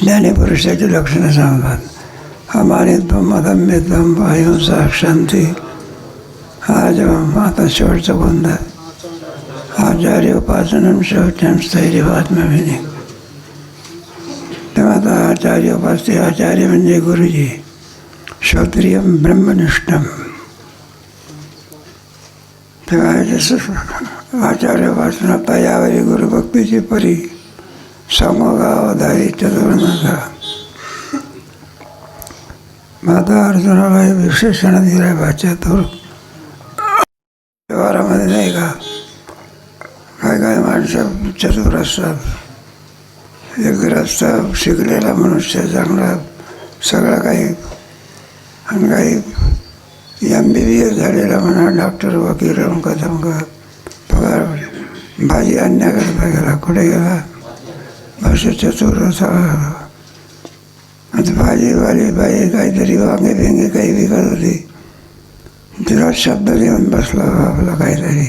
ज्ञानीपुरुषाची लक्षणं सांगतात. अमानित्वम, अदम्यत्वम, अहिंसा, शांती. हा जेव्हा आता शेवटचा गोंध आहे. आचार्य उपासनं शौचम स्थैर्यवात्मविनी. तेव्हा आता आचार्य उपासते. आचार्य म्हणजे गुरुजी. श्रोत्रियम ब्रह्मनिष्ठम. तेव्हा आचार्य उपासना तयावरी गुरुभक्तीची परी समगावधारी चतुर्नगा. आता अर्जुनाला हे विशेषण दिलं आहे बा. चतुर व्यवहारामध्ये नाही का, काय काय माणसं चतुर असतात. एक ग्रस्त शिकलेला मनुष्य चांगला सगळं काही, आणि काही MBBS झालेला म्हणा, डॉक्टर, वकील, धमक पगार, भाजी आणण्याकरता गेला. कुठे गेला? बस चतुर असावा. आता भाजीवाली बाई काहीतरी वांगे बिंगे काही विकत होती. तिला शब्द देऊन बसला आपला काहीतरी.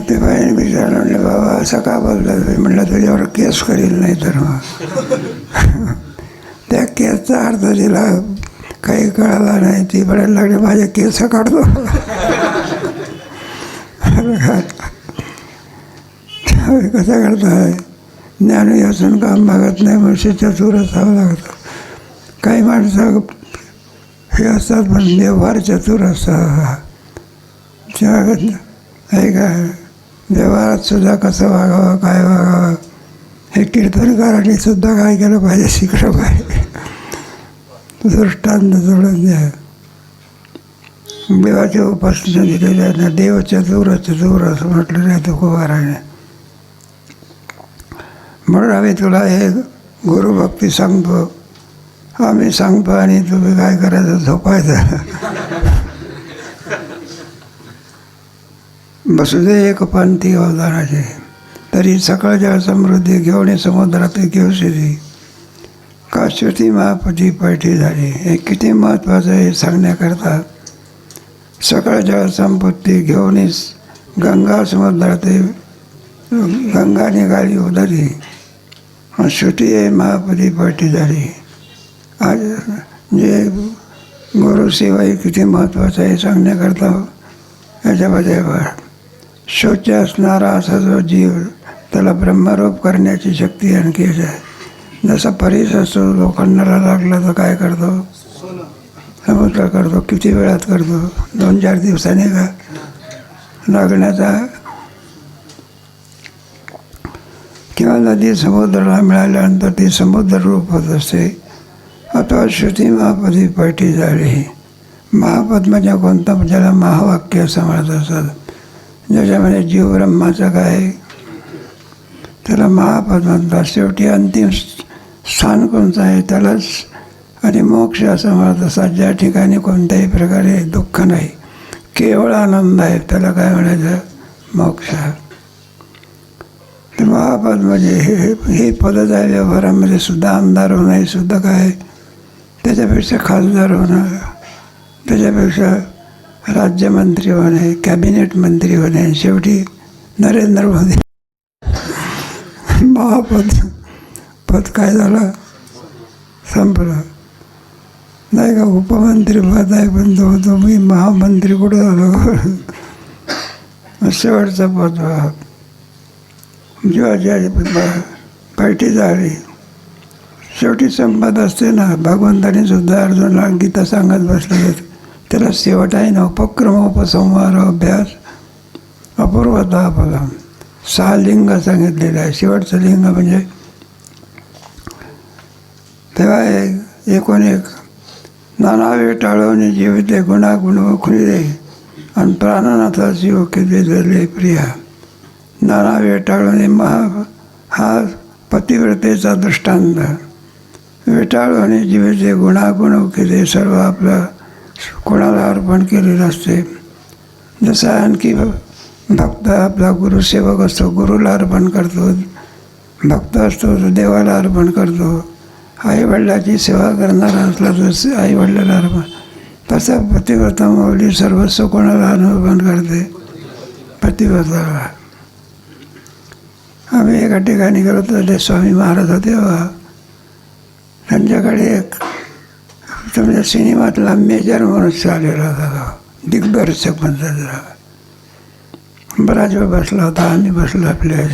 ते बाईने विचारलं, म्हणले बाबा असं का बोलला? म्हटलं तुझ्यावर केस करील नाही तर मग. त्या केसचा अर्थ तिला काही कळाला नाही. ती म्हणायला लागली माझे केस काढतो. कसं करताय? ज्ञानी असून काम मागत नाही. मनुष्य चतुर असावं लागतं. काही माणसं हे असतात पण व्यवहार चतुर असतात. आहे का व्यवहारात सुद्धा कसं वागावं, काय वागावं, हे कीर्तनकारांनी सुद्धा काय केलं पाहिजे, शिकलं पाहिजे. दृष्टांत जोडून द्या. देवाची उपासना दिलेली आहे ना. देव चतुर चतुर असं म्हटलेलं आहे तुकोबाराने. म्हणून आम्ही तुला हे गुरुभक्ती सांगतो. आम्ही सांगतो आणि तुम्ही काय करायचं, झोपायचं. बसुदे एक पंथी अवधानाचे, तरी सकळ जळ समृद्धी घेऊन समुद्रात घेऊशेदी. काश्वती महापती पैठी झाली. हे किती महत्त्वाचं आहे सांगण्याकरता. सकळ जळ संपत्ती घेऊनच गंगा समुद्रात गंगा निघाली उदरी. श्रुती आहे महापती पैठी झाली. आज जे गुरुसेवा ही किती महत्त्वाचं आहे सांगण्याकरता याच्यामध्ये शौच असणारा असा जो जीव, त्याला ब्रह्मरूप करण्याची शक्ती आणखी आहे. जसा परीस असतो, लोखंडाला लागला तर काय करतो? समुद्र करतो. किती वेळात करतो? 2-4 दिवसांनी का लागण्याचा. किंवा नदी समुद्राला मिळाल्यानंतर ती समुद्र रूप होत असते. अथवा श्रुती महापदी पैठी झाली. महापद म्हणजे कोणतं? ज्याला महावाक्य असं म्हणत असतात. ज्याच्यामध्ये जीव ब्रह्माचं काय त्याला महापद म्हणतात. शेवटी अंतिम स्थान कोणतं आहे त्यालाच आणि मोक्ष असं म्हणत असतात. ज्या ठिकाणी कोणत्याही प्रकारे दुःख नाही, केवळ आनंद आहे, त्याला काय म्हणायचं? मोक्ष. ते महापद म्हणजे हे पदच आहे. व्यवहारामध्ये सुद्धा अंधार होणं हे सुद्धा काय, त्याच्यापेक्षा खासदार होणं, त्याच्यापेक्षा राज्यमंत्री होणे, कॅबिनेट मंत्री होणे, शेवटी नरेंद्र मोदी. महापद पद काय झालं? संपलं नाही का? उपमंत्री पद आहे पण तो मी महामंत्री कुठं झालो? शेवटचं पद जेव्हा पैठी झाली. शेवटी संपत असते ना. भगवंताने सुद्धा अर्जुनला गीता सांगत बसले. त्याला शेवट आहे ना. उपक्रमोपसंहार अभ्यास अपूर्वता फलम. 6 लिंग सांगितलेलं आहे. शेवटचं लिंग म्हणजे तेव्हा एकूण एक नानावे टाळवणे जीविते गुणागुण खुले आणि प्राणनाथा जीव केले झाले प्रिया. नानावे टाळवणे हा पतिव्रतेचा दृष्टांत. वेटाळवणे जीवेचे गुणागुण केले सर्व आपलं कोणाला अर्पण केलेलं असते. जसं आणखी भक्त आपला गुरुसेवक असतो, गुरुला अर्पण करतो. भक्त असतो तो देवाला अर्पण करतो. आईवडिलाची सेवा करणारा असला तर आईवडिलाला अर्पण. तसा पतिव्रता माऊली सर्वस्व कोणाला अर्पण करते? पतिव्रताला. आम्ही एका ठिकाणी गेलो होतो, ते स्वामी महाराज होते बघा. त्यांच्याकडे एक तुमच्या सिनेमातला मेजर माणूस आलेला होता, दिग्दर्शक म्हणतात जरा. बराच वेळ बसला होता. आम्ही बसलो आपल्या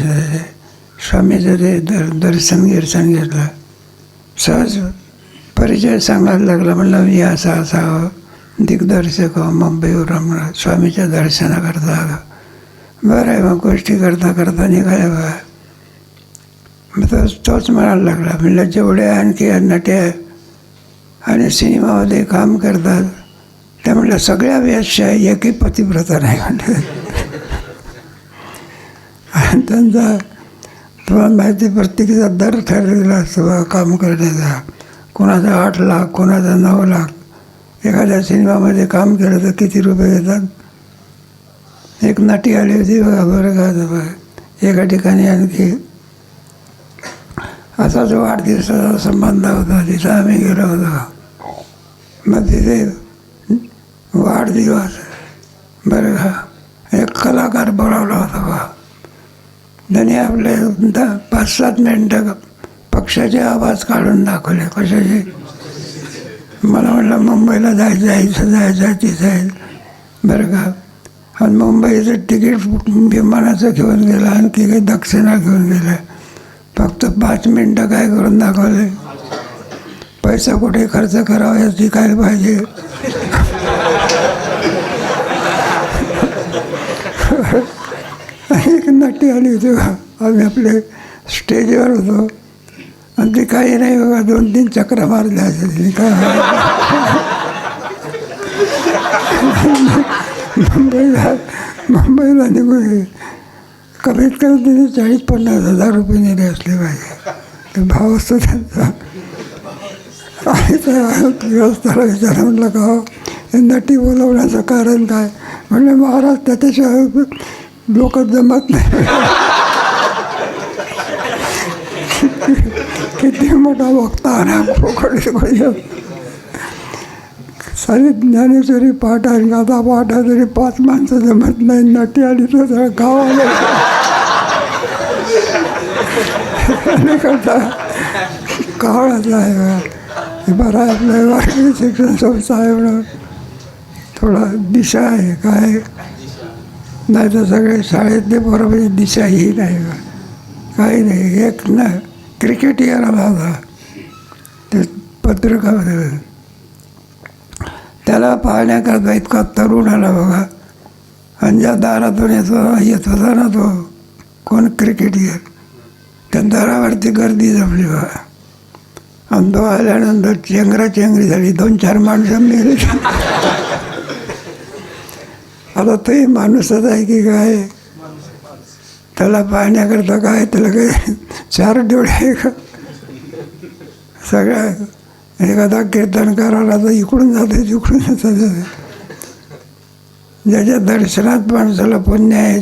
स्वामीचं ते दर्शन घेतलं. सहज परिचय सांगायला लागला. म्हणलं मी असा दिग्दर्शक मुंबईवरून स्वामीच्या दर्शनाकरता आलो. बरं आहे. मग गोष्टी करता करता निघाल्या बघा. मग तोच म्हणायला लागला. म्हणलं जेवढे आणखी नटे आणि सिनेमामध्ये काम करतात त्या म्हणलं सगळ्या वेश्या एकही पतिव्रता नाही म्हणलं. आणि त्यांचा तुम्हाला माहिती प्रत्येकीचा दर ठरलेला असतो काम करण्याचा. कोणाचा 8 लाख, कोणाचा 9 लाख. एखाद्या सिनेमामध्ये काम केलं तर किती रुपये येतात. एक नटी आली होती बघा, बरं का बघा, एका ठिकाणी आणखी असा जो वाढदिवसाचा संबंध होता, तिथं आम्ही गेलो होतो. मग तिथे वाढदिवस बरं का, एक कलाकार बोलावला होता बघा. त्याने आपले 5-7 मिनटं पक्षाचे आवाज काढून दाखवले. कशाचे? मला म्हटलं मुंबईला जायचं तिथं आहे बरं का. आणि मुंबईचं तिकीट विमानाचं घेऊन गेलं, आणखी काही दक्षिणा घेऊन गेलं. फक्त 5 मिनटं काय करून दाखवले. पैसा कुठे खर्च करावा याची काय पाहिजे. एक नटी आली होती बघा. आम्ही आपले स्टेजवर होतो आणि ती काही नाही बघा, 2-3 चक्र मारल्या असेल. काय मुंबईला निघून कमीत कमी तिने 40-50 हजार रुपये नेले असले पाहिजे. ते भाव असतो त्यांचा. आणि त्या व्यवस्थाला विचारा. म्हटलं का हो हे नटी बोलवण्याचं कारण काय? म्हणलं महाराज त्याच्याशिवाय लोक जमत नाही. किती मोठा वक्ता ना खोकडे सारी ज्ञानेश्वरी पाठ आहे, गाथा पाठ आहे, तरी 5 माणसं जमत नाही. नटी आली तर सगळं गावाला करता काळाचा आहे बघा. बरं आहे आपलं वारकरी शिक्षण संस्था आहे म्हणून थोडा दिशा आहे. काय नाही तर सगळे शाळेतले बरोबर दिशा ही नाही बघा. काही नाही. एक ना क्रिकेटर आला होता ते पत्रकामध्ये, त्याला पाहण्याकरता इतका तरुण आला बघा. आणि ज्या दारातून येत होता ना तो कोण क्रिकेटर, त्या दारावरती गर्दी जमली बघा. आणि तो आल्यानंतर चेंगराचेंगरी झाली. 2-4 माणसं मेली. आता तोही माणूसच आहे की काय? त्याला पाहण्याकरता काय त्याला काही 4 डोळे आहे का? सगळ्या एखादा कीर्तनकाराला तर इकडून जाते तिकडून जाते. ज्याच्या दर्शनात माणसाला पुण्य आहे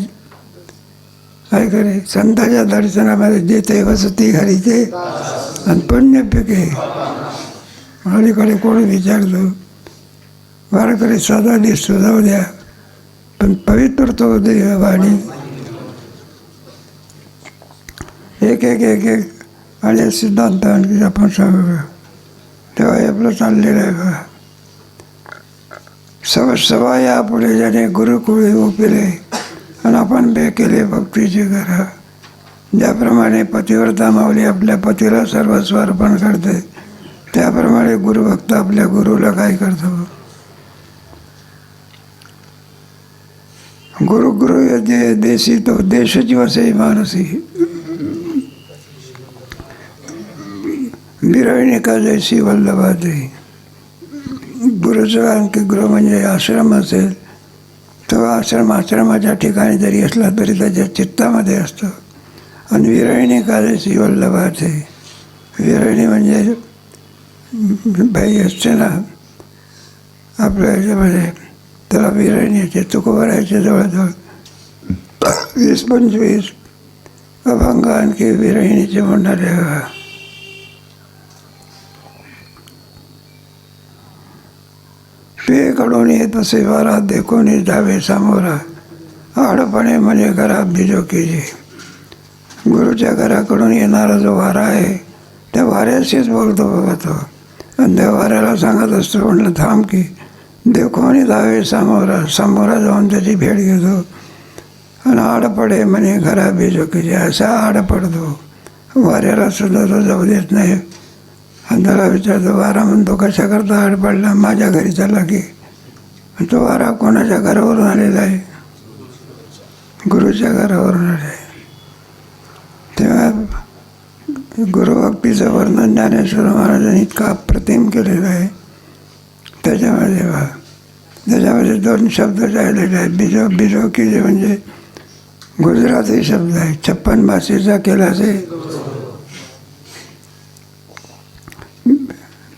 काय करे. संतांच्या दर्शनामध्ये जेथे वसती हरीचे आणि पुण्य पिके. अलीकडे कोण विचारतो वारकरी सदा दिसतो, जाऊ द्या, पण पवित्र तो होते वाणी. एक आणि सिद्धांत आणखी आपण सांगू तेव्हा आपलं चाललेलं आहे बघा. सवा या पुढे ज्याने गुरुकुळी उपिले आणि आपण बे केले भक्तीचे घर. ज्याप्रमाणे पतिव्रता माऊली आपल्या पतीला सर्वस्व अर्पण करते, त्याप्रमाणे गुरुभक्त आपल्या गुरुला काय करतो. गुरु जे देशी तो देशची वसे मानसी. बिरवणिका जैसी वल्लभाते. गुरुचं आणखी गृह म्हणजे आश्रम असेल तो आश्रमाच्या ठिकाणी जरी असला तरी त्याच्या चित्तामध्ये असतो. आणि विरहिणिका जैसी वल्लभाते. विरहिणी म्हणजे बाई असते ना आपल्या ह्याच्यामध्ये, त्याला विरहिणीचे तुकोबरायचे जवळजवळ 20-25 अभंग आणखी विरहिणीचे म्हणणारे. पेकडून येत असे वारा देखून जावे सामोरा. आडपणे म्हणजे घरा भिजो केजे. गुरुच्या घराकडून येणारा जो वारा आहे त्या वाऱ्याशीच बोलतो बाबा तो. आणि त्या वाऱ्याला सांगत असतो, म्हटलं थांब की देखो आणि धावे सामोरा. समोरा जाऊन त्याची भेट घेतो आणि आड पडे म्हणे घरा बेजोकीचे, असा आड पडतो. वाऱ्याला सुद्धा तो जाऊ देत नाही. आणि त्याला विचारतो, वारा म्हणतो कशा करता आड पडला? माझ्या घरी चालला की. तो वारा कोणाच्या घरावरून आलेला आहे? गुरुच्या घरावरून आले. तेव्हा गुरुभक्तीचं वर्णन ज्ञानेश्वर महाराजांनी इतकं अप्रतिम केलेलं आहे. त्याच्यामध्ये 2 शब्द राहिलेले आहेत. बिजोकी जे म्हणजे गुजराती शब्द आहे. 56 भाषेचा केला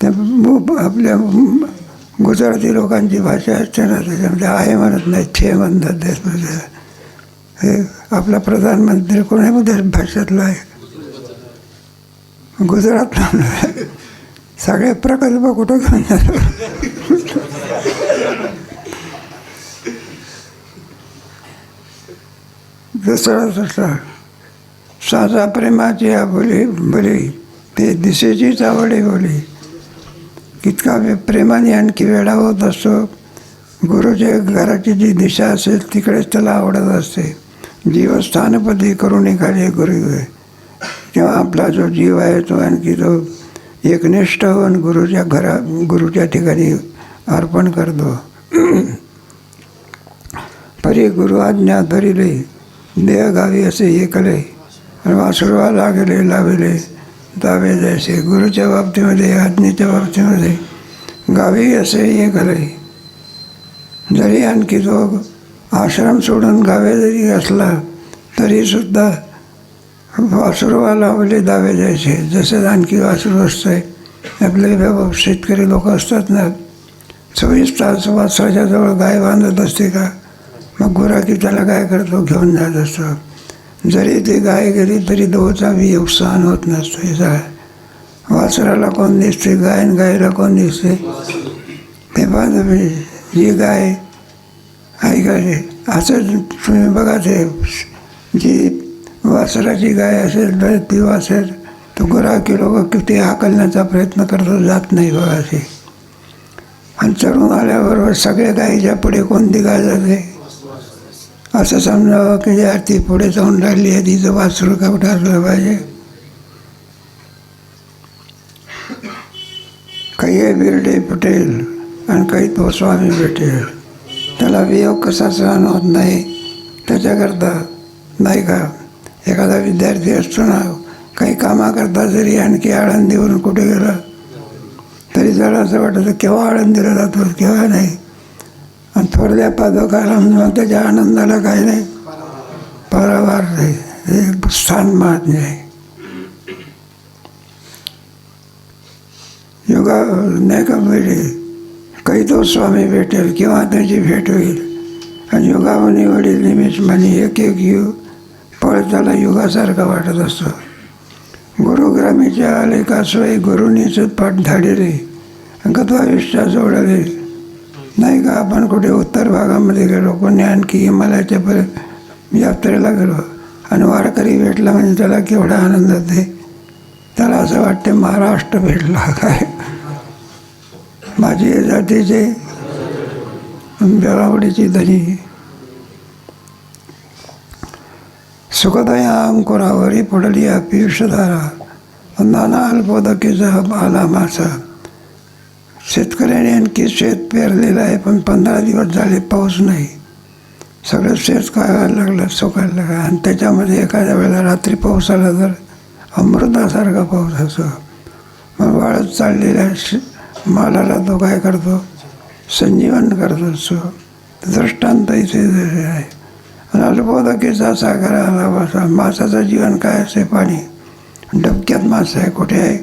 ते आपल्या गुजराती लोकांची भाषा असते ना, त्याच्यामध्ये आहे म्हणत नाही, छे म्हणतात. त्यामध्ये हे आपला प्रधानमंत्री कोणामध्ये भाषेतला आहे? गुजरातला. सगळे प्रकल्प कुठं घेऊन जातो? दुसरा साजा प्रेमाची आबोली बोली, ते दिशेचीच आवडी बोली. इतका प्रेमाने आणखी वेळा होत असतो. गुरुच्या घराची जी दिशा असेल तिकडेच त्याला आवडत असते. जीवस्थानपदी करून एखादे गुरु आहे, तेव्हा आपला जो जीव आहे तो आणखी तो एकनिष्ठ होऊन गुरुच्या ठिकाणी अर्पण करतो. परी गुरु आज्ञा धरिले देह गावी असे एकले, वासुरवा लागले लाविले दावे जैसे. गुरुच्या बाबतीमध्ये, आज्ञेच्या बाबतीमध्ये गावी असे एकले. जरी आणखी तो आश्रम सोडून गावे जरी असला तरीसुद्धा वासुरवा लावले दावे जायचे. जसं आणखी वासरू असतं. आपले शेतकरी लोक असतात ना, 24 तास वासराच्या जवळ गाय बांधत असते का? मग गुराखी त्याला काय करतो? घेऊन जात असतो. जरी ती गाय गेली तरी दोचा बी नुकसान होत नसतो. याचा वासराला कोण दिसते? गायला कोण दिसते? ते पाहतो जी गाय ऐकायचे. असं तुम्ही बघा, ते जी वासराची गाय असेल तर ती वासर तो गुराखी लोक किती हाकलण्याचा प्रयत्न करतो, जात नाही बघा ते. आणि चढून आल्याबरोबर सगळ्या गायीच्या पुढे कोणती गाय जाते? असं समजावं की यार ती पुढे जाऊन राहिली आहे, तिचं वासरू का ठरलं पाहिजे. काही बिरडे पटेल आणि काही तो स्वामी भेटेल. त्याला वियोग कसा सहन होत नाही त्याच्याकरता नाही का, एखादा विद्यार्थी असतो ना, काही कामाकरता जरी आणखी आळंदीवरून कुठे गेला तरी जरा असं वाटतं केव्हा आळंदीला जातो केव्हा नाही. आणि थोरल्या पादकाला मग त्याच्या आनंदाला काही नाही, पारावार नाही. हे स्थान महात्म्य आहे. योगा नाही का भेटे, काही तो स्वामी भेटेल किंवा त्याची भेट होईल. आणि योगावनी वडील निमिष म्हणे एक युग पळ त्याला युगासारखा वाटत असतो. गुरुग्रामीच्या आले का सोय गुरुनीच पाठ धाडले गतवायुष्या जोडले. नाही का, आपण कुठे उत्तर भागामध्ये गेलो, कोणी आणखी हिमालयाच्या यात्रेला गेलो आणि वारकरी भेटला म्हणजे त्याला केवढा आनंद होते. त्याला असं वाटते महाराष्ट्र भेटला काय. माझी जातीचे बेळावडीची धनी सुखदया अंकुरावरी पडली पियुषधारा नाना अल्पोदकीचा आला मासा. शेतकऱ्याने आणखी शेत पेरलेलं आहे, पण 15 दिवस झाले पाऊस नाही. सगळं शेत खायला लागलं, सुकायला लागलं. आणि त्याच्यामध्ये एखाद्या वेळेला रात्री पाऊस आला तर अमृतासारखा पाऊस असतो. मग वाळत चाललेल्या मालाला तो काय करतो? संजीवन करत असतो. दृष्टांत इथे आहे. आणि अल्पोदकीचा सागर आला मासा. मासाचं जीवन काय असते? पाणी. डबक्यात मासा आहे, कुठे आहे?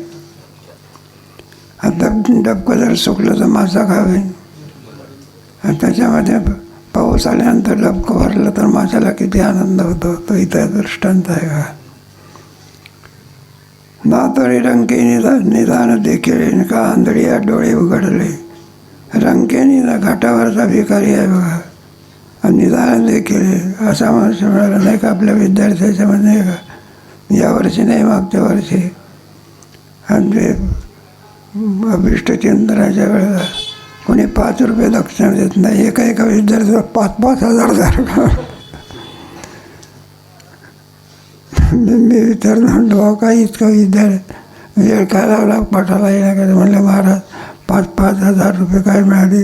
आता डबकं जर सुकलं तर मासा खावे. आणि त्याच्यामध्ये पाऊस आल्यानंतर डबकं भरलं तर माशाला किती आनंद होतो. तो इथं दृष्टांत आहे का. ना तरी रंके निदान देखील का आंधळीया डोळे उघडले. रंकेने घाटावरचा भिकारी आहे बघा. आणि निदान देखील असा माणूस मिळाला नाही का आपल्या विद्यार्थ्याच्यामध्ये का यावर्षी नाही मागच्या वर्षी. आणि ते अभिष्टचिंतनाच्या वेळेला कोणी 5 रुपये दक्षिणा देत नाही. एका विद्यार्थ्याला 5,000 द्या. मी विचारलं म्हणतो काही इतका विद्यार्थी वेळ काय लावला पाठाला येण्या काय म्हणलं महाराज 5,000 रुपये काय मिळाले.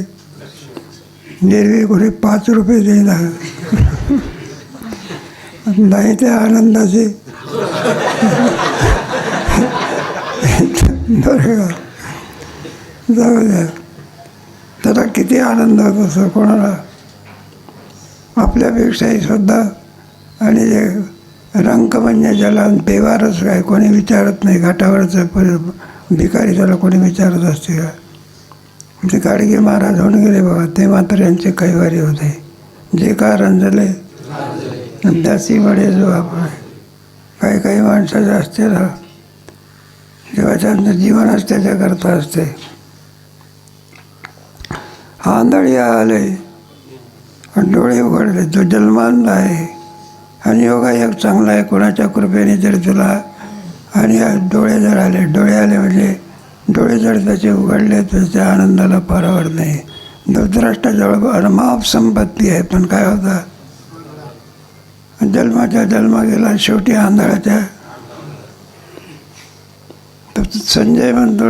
निर्वी कोणी 5 रुपये देईना. नाही त्या आनंदाचे बरं जाऊ द्या. त्याला किती आनंद होत असतो कोणाला आपल्यापेक्षाही सुद्धा. आणि जे रंक म्हणजे ज्याला बेवारच काय कोणी विचारत नाही. घाटावरचं भिकारी त्याला कोणी विचारत असते का. ते गाडगे महाराज होऊन गेले बाबा. ते मात्र यांचे कैवारी होते. जे का रंजले त्याची वडे जो आपण काही माणसाचं असते ना तेव्हा त्यांचं जीवनच त्याच्याकरता असते. आंधळी आले आणि डोळे उघडले. तो जन्मांध आहे आणि योगायोग चांगला आहे कोणाच्या कृपेने जर तुला. आणि डोळे जर आले म्हणजे डोळे जर त्याचे उघडले तर त्या आनंदाला पारावर नाही. धृतराष्ट्राजवळ अनमाप संपत्ती आहे पण काय होता जन्माच्या जन्म गेला शेवटी आंधळाच्या. तर संजय म्हणतो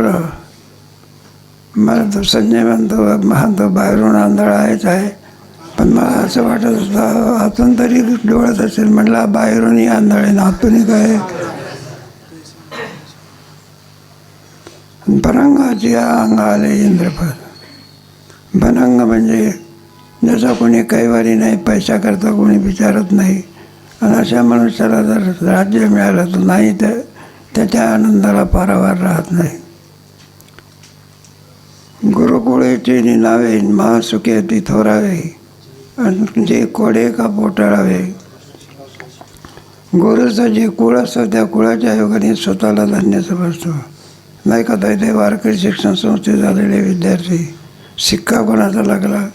मला तो संजय म्हणतो बाहेरून आंधळा आहेच आहे पण मला असं वाटत होतं आतून तरी डोळत असेल. म्हटलं बाहेरूनही आंधळ आहे ना आतूनही काय. भनंगाची अंग आले इंद्रपद. भनंग म्हणजे जसं कोणी कैवारी नाही पैसा करता कोणी विचारत नाही. आणि अशा मनुष्याला जर राज्य मिळालं तर नाही तर त्याच्या आनंदाला पारावार राहत नाही. गुरुकुळेची नावे महासुखे ती थोरावे आणि जे कोडे का पोटाळावे. गुरुचं जे कुळ असतं त्या कुळाच्या योगाने स्वतःला धन्य समजतो. नाही का ते वारकरी शिक्षण संस्थेत झालेले विद्यार्थी शिक्का कोणाचा लागला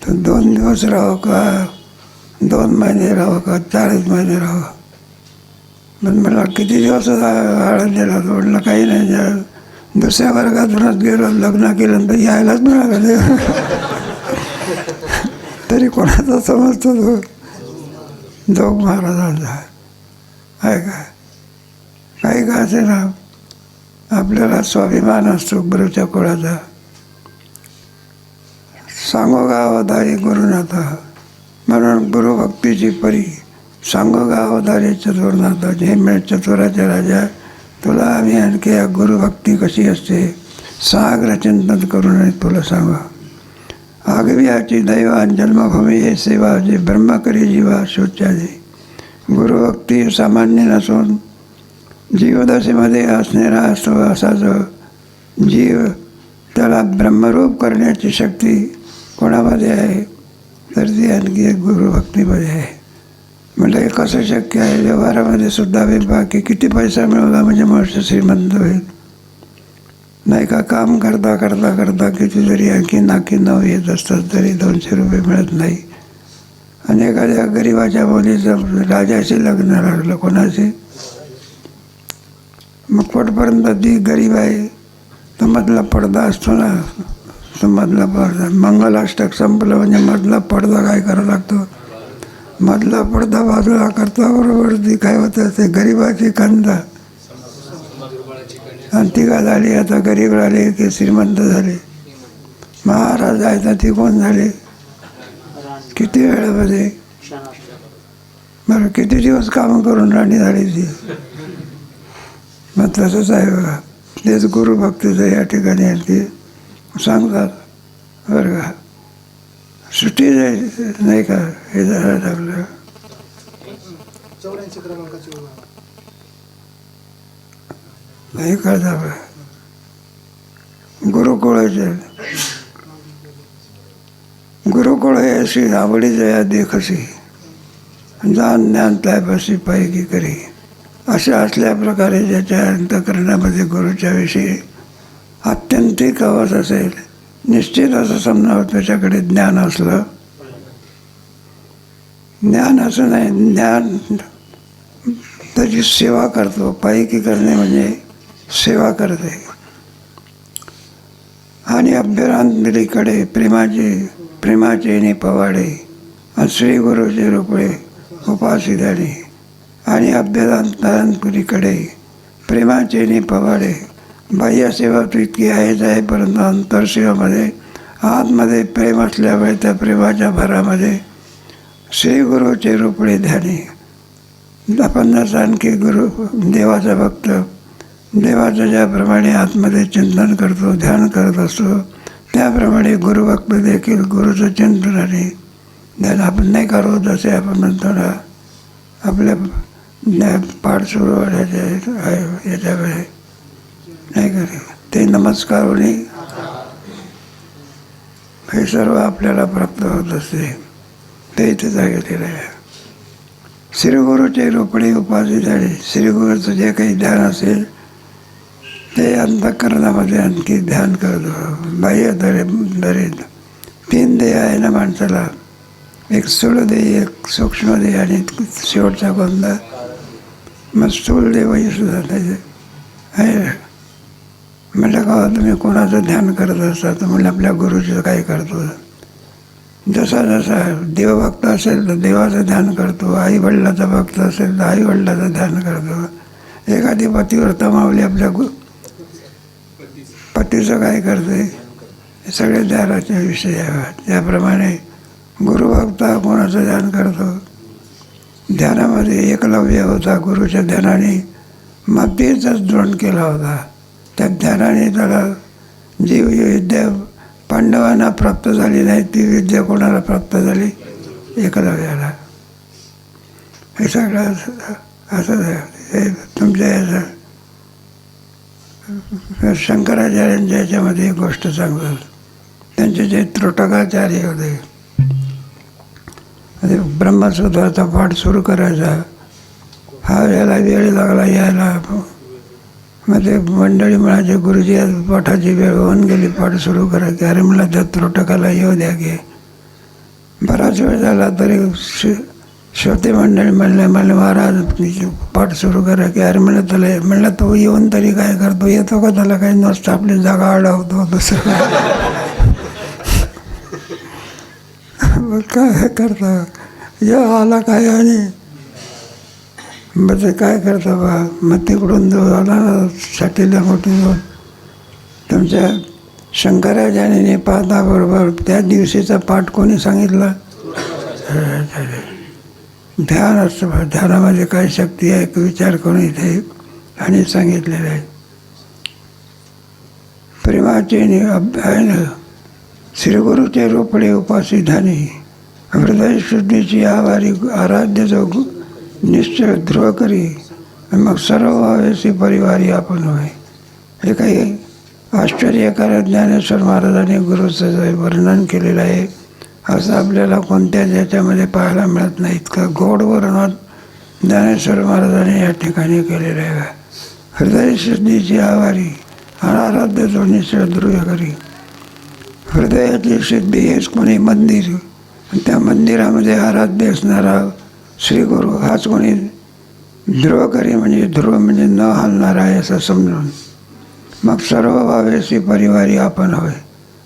तर 2 दिवस राहावं का 2 महिने राहावं का 4 महिने राहावं. पण मला किती दिवस आळंदीला म्हटलं काही नाही. दुसऱ्या वर्गातूनच गेलो लग्न केलं तर यायलाच मिळालं. तरी कोणाचा समजतो तो जोग महाराजांचा आहे का. काही का असे ना आपल्याला स्वाभिमान असतो गुरुच्या कुळाचा. सांगो गावधारी गुरुनाथा म्हणून गुरुभक्तीची परी. सांगो गावधारी चतुरनाथा. जे मिळ चतुराच्या राजा तुला आम्ही आणखी या गुरुभक्ती कशी असते साग्र चिंतन करून तुला सांगा. आगव्याची दैवान जन्मभूमी हे सेवा जे ब्रह्म करी जीवा शोच्याजे. गुरुभक्ती सामान्य नसून जीवदशेमध्ये असणारा असतो. असा जो जीव त्याला ब्रह्मरूप करण्याची शक्ती कोणामध्ये आहे तर ती आणखी एक गुरुभक्तीमध्ये आहे. म्हणजे हे कसं शक्य आहे. व्यवहारामध्ये सुद्धा विभाग की किती पैसा मिळवला म्हणजे मनुष्य श्रीमंत होईल. नाही का काम करता करता करता किती जरी आणखी नाकी नऊ येत असतात तरी 200 रुपये मिळत नाही. आणि एखाद्या गरिबाच्या मुलीचं राजाशी लग्न लागलं कोणाशी मग कुठपर्यंत ती गरीब आहे तर मधला पडदा असतो ना तो मधला पडदा. मंगलाष्टक संपलं म्हणजे मधला पडदा काय करावा लागतो. मधला पडदा बाजूला करता बरोबर ती काय होतं ते गरिबाची कंदा. आणि ती का झाली आता गरीब राहिले की श्रीमंत झाले. महाराज आहे तर ती कोण झाले किती वेळामध्ये बरं किती दिवस कामं करून राणी झाली ती. मग तसंच आहे बघा. तेच गुरुभक्तीचं या ठिकाणी आणखी सांगतात बरं का. सुट्टी नाही का हे झालं आपलं 84 क्रमांकाची नाही कळता बघा. गुरुकुळाचे गुरुकुळ हे अशी आवडी जया देखसी जाण ज्ञान त्यापाशी पैकी करी. अशा असल्या प्रकारे ज्याच्या अंतःकरणामध्ये गुरुच्या विषयी आत्यंतिक हवस असेल निश्चित असं समजावं त्याच्याकडे ज्ञान असलं. ज्ञान असं नाही ज्ञान त्याची सेवा करतो. पायकी करणे म्हणजे सेवा करते. आणि अभ्यंतरीकडे प्रेमाचे पवाडे श्री गुरुचे रोपळे उपासी झाले. आणि अभ्यंतरीकडे प्रेमाचे पवाडे बाह्य सेवा तर इतकी आहेच आहे, परंतु अंतरसेवामध्ये आतमध्ये प्रेम असल्यामुळे त्या प्रेमाच्या भरामध्ये श्री गुरुचे रोपळे ध्याने. आपणच आणखी गुरु देवाचा भक्त देवाचं ज्याप्रमाणे आतमध्ये चिंतन करतो, ध्यान करत असतो, त्याप्रमाणे गुरुभक्त देखील गुरुचं चिंतन आणि ध्यान आपण नाही करू. जसे आपण म्हणतो ना, आपल्या पाठ सुरू व्हायचे याच्याकडे नाही करे ते नमस्कार होणे हे सर्व आपल्याला प्राप्त होत असते. ते इथे सांगितलेलं आहे. श्रीगुरूचे रोपडे उपासी झाले. श्रीगुरूचं जे काही ध्यान असेल ते अंतःकरणामध्ये आणखी ध्यान करतो. बाह्य दरेत 3 देह आहे ना माणसाला, एक स्थूल देह, एक सूक्ष्म देह आणि शेवटचा कोणता, मग स्थूल देवही सुद्धा त्याचे आहे. म्हटलं का तुम्ही कोणाचं ध्यान करत असता, तर म्हणलं आपल्या गुरुचं काय करतो. जसा जसा देवभक्त असेल तर देवाचं ध्यान करतो, आई वडिलाचा भक्त असेल तर आई वडिलाचं ध्यान करतो. एखादी पतिव्रता मावली आपल्या पतीचं काय करते, हे सगळे ध्यानाचे विषय आहेत. त्याप्रमाणे गुरुभक्त कोणाचं ध्यान करतो. ध्यानामध्ये एकलव्य होता, गुरुच्या ध्यानाने मातीचाच द्रोण केला होता. त्या ध्यानाने त्याला जी विद्या पांडवांना प्राप्त झाली नाही, ती विद्या कोणाला प्राप्त झाली, एकलव्याला. हे सगळं असं हे तुमच्या याचं शंकराचार्यांच्या याच्यामध्ये एक गोष्ट सांगतो. त्यांचे जे त्रोटकाचार्य होते, ब्रह्मसूत्राचा पाठ सुरू करायचा, हा याला वेळ लागला यायला. मग ते मंडळी म्हणायचे गुरुजी आज पाठाची वेळ होऊन गेली, पाठ सुरू करायची. अरे मला त्या त्रोटकाला येऊ द्या की. बराच वेळ झाला तरी श्रोते मंडळी म्हणले महाराज पाठ सुरू करा की. अरे म्हणलं तो येऊन तरी काय करतो, येतो का त्याला काही नसतं, आपली जागा अडवतो दुसरं काय करता या आला काय. आणि मग ते काय करता बा, मग तिकडून जो आला साठीला मोठी जाऊन तुमच्या शंकराचार्याने पाहता बरोबर त्या दिवशीचा पाठ कोणी सांगितला, ध्यान असतं. ध्यानामध्ये काय शक्ती आहे विचार करून इथे आणि सांगितलेलं आहे. प्रेमाचे आहे ना, श्रीगुरूचे रोपडे उपासी ध्यानी, हृदय शुद्धीची आवारी आराध्य जो निश्चय ध्रुव करी, मग सर्व व्हावेसी परिवारी आपण होय. हे काही आश्चर्यकारक ज्ञानेश्वर महाराजांनी गुरुचं वर्णन केलेलं आहे. असं आपल्याला कोणत्याच याच्यामध्ये पाहायला मिळत नाही. इतकं गोड वर्णन ज्ञानेश्वर महाराजांनी या ठिकाणी केलेलं आहे. हृदय शुद्धीची आवारी आराध्य जो निश्चय ध्रुव करी. हृदयाची सिद्धी हेच कोणी मंदिर, त्या मंदिरामध्ये आराध्य असणारा श्रीगुरु हाच कोणी ध्रुवकरी, म्हणजे ध्रुव म्हणजे न हलणारा आहे असं समजून. मग सर्व भावेशी परिवारी आपण होय.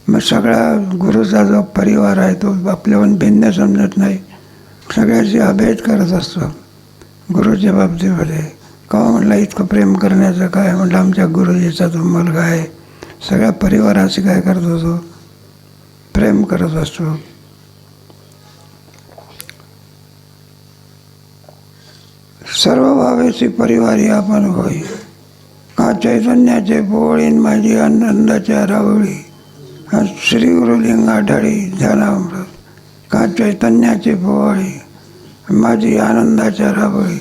मग सगळा गुरुचा जो परिवार आहे तो आपल्याहून भिन्न समजत नाही, सगळ्याची अभेद करत असतो गुरुच्या बाबतीमध्ये. केव्हा म्हटलं इतकं प्रेम करण्याचं काय, म्हटलं आमच्या गुरुजीचा तो मुलगा आहे, सगळ्या परिवाराशी काय करत असतो, प्रेम करत असतो. सर्व भावेशी परिवारी आपण होय. का चैतन्याचे पोळीन माझी आनंदाच्या रावळी, श्री गुरुलिंगा ढळी ध्यानामृत. का चैतन्याचे पोळी माझी आनंदाच्या रावळी.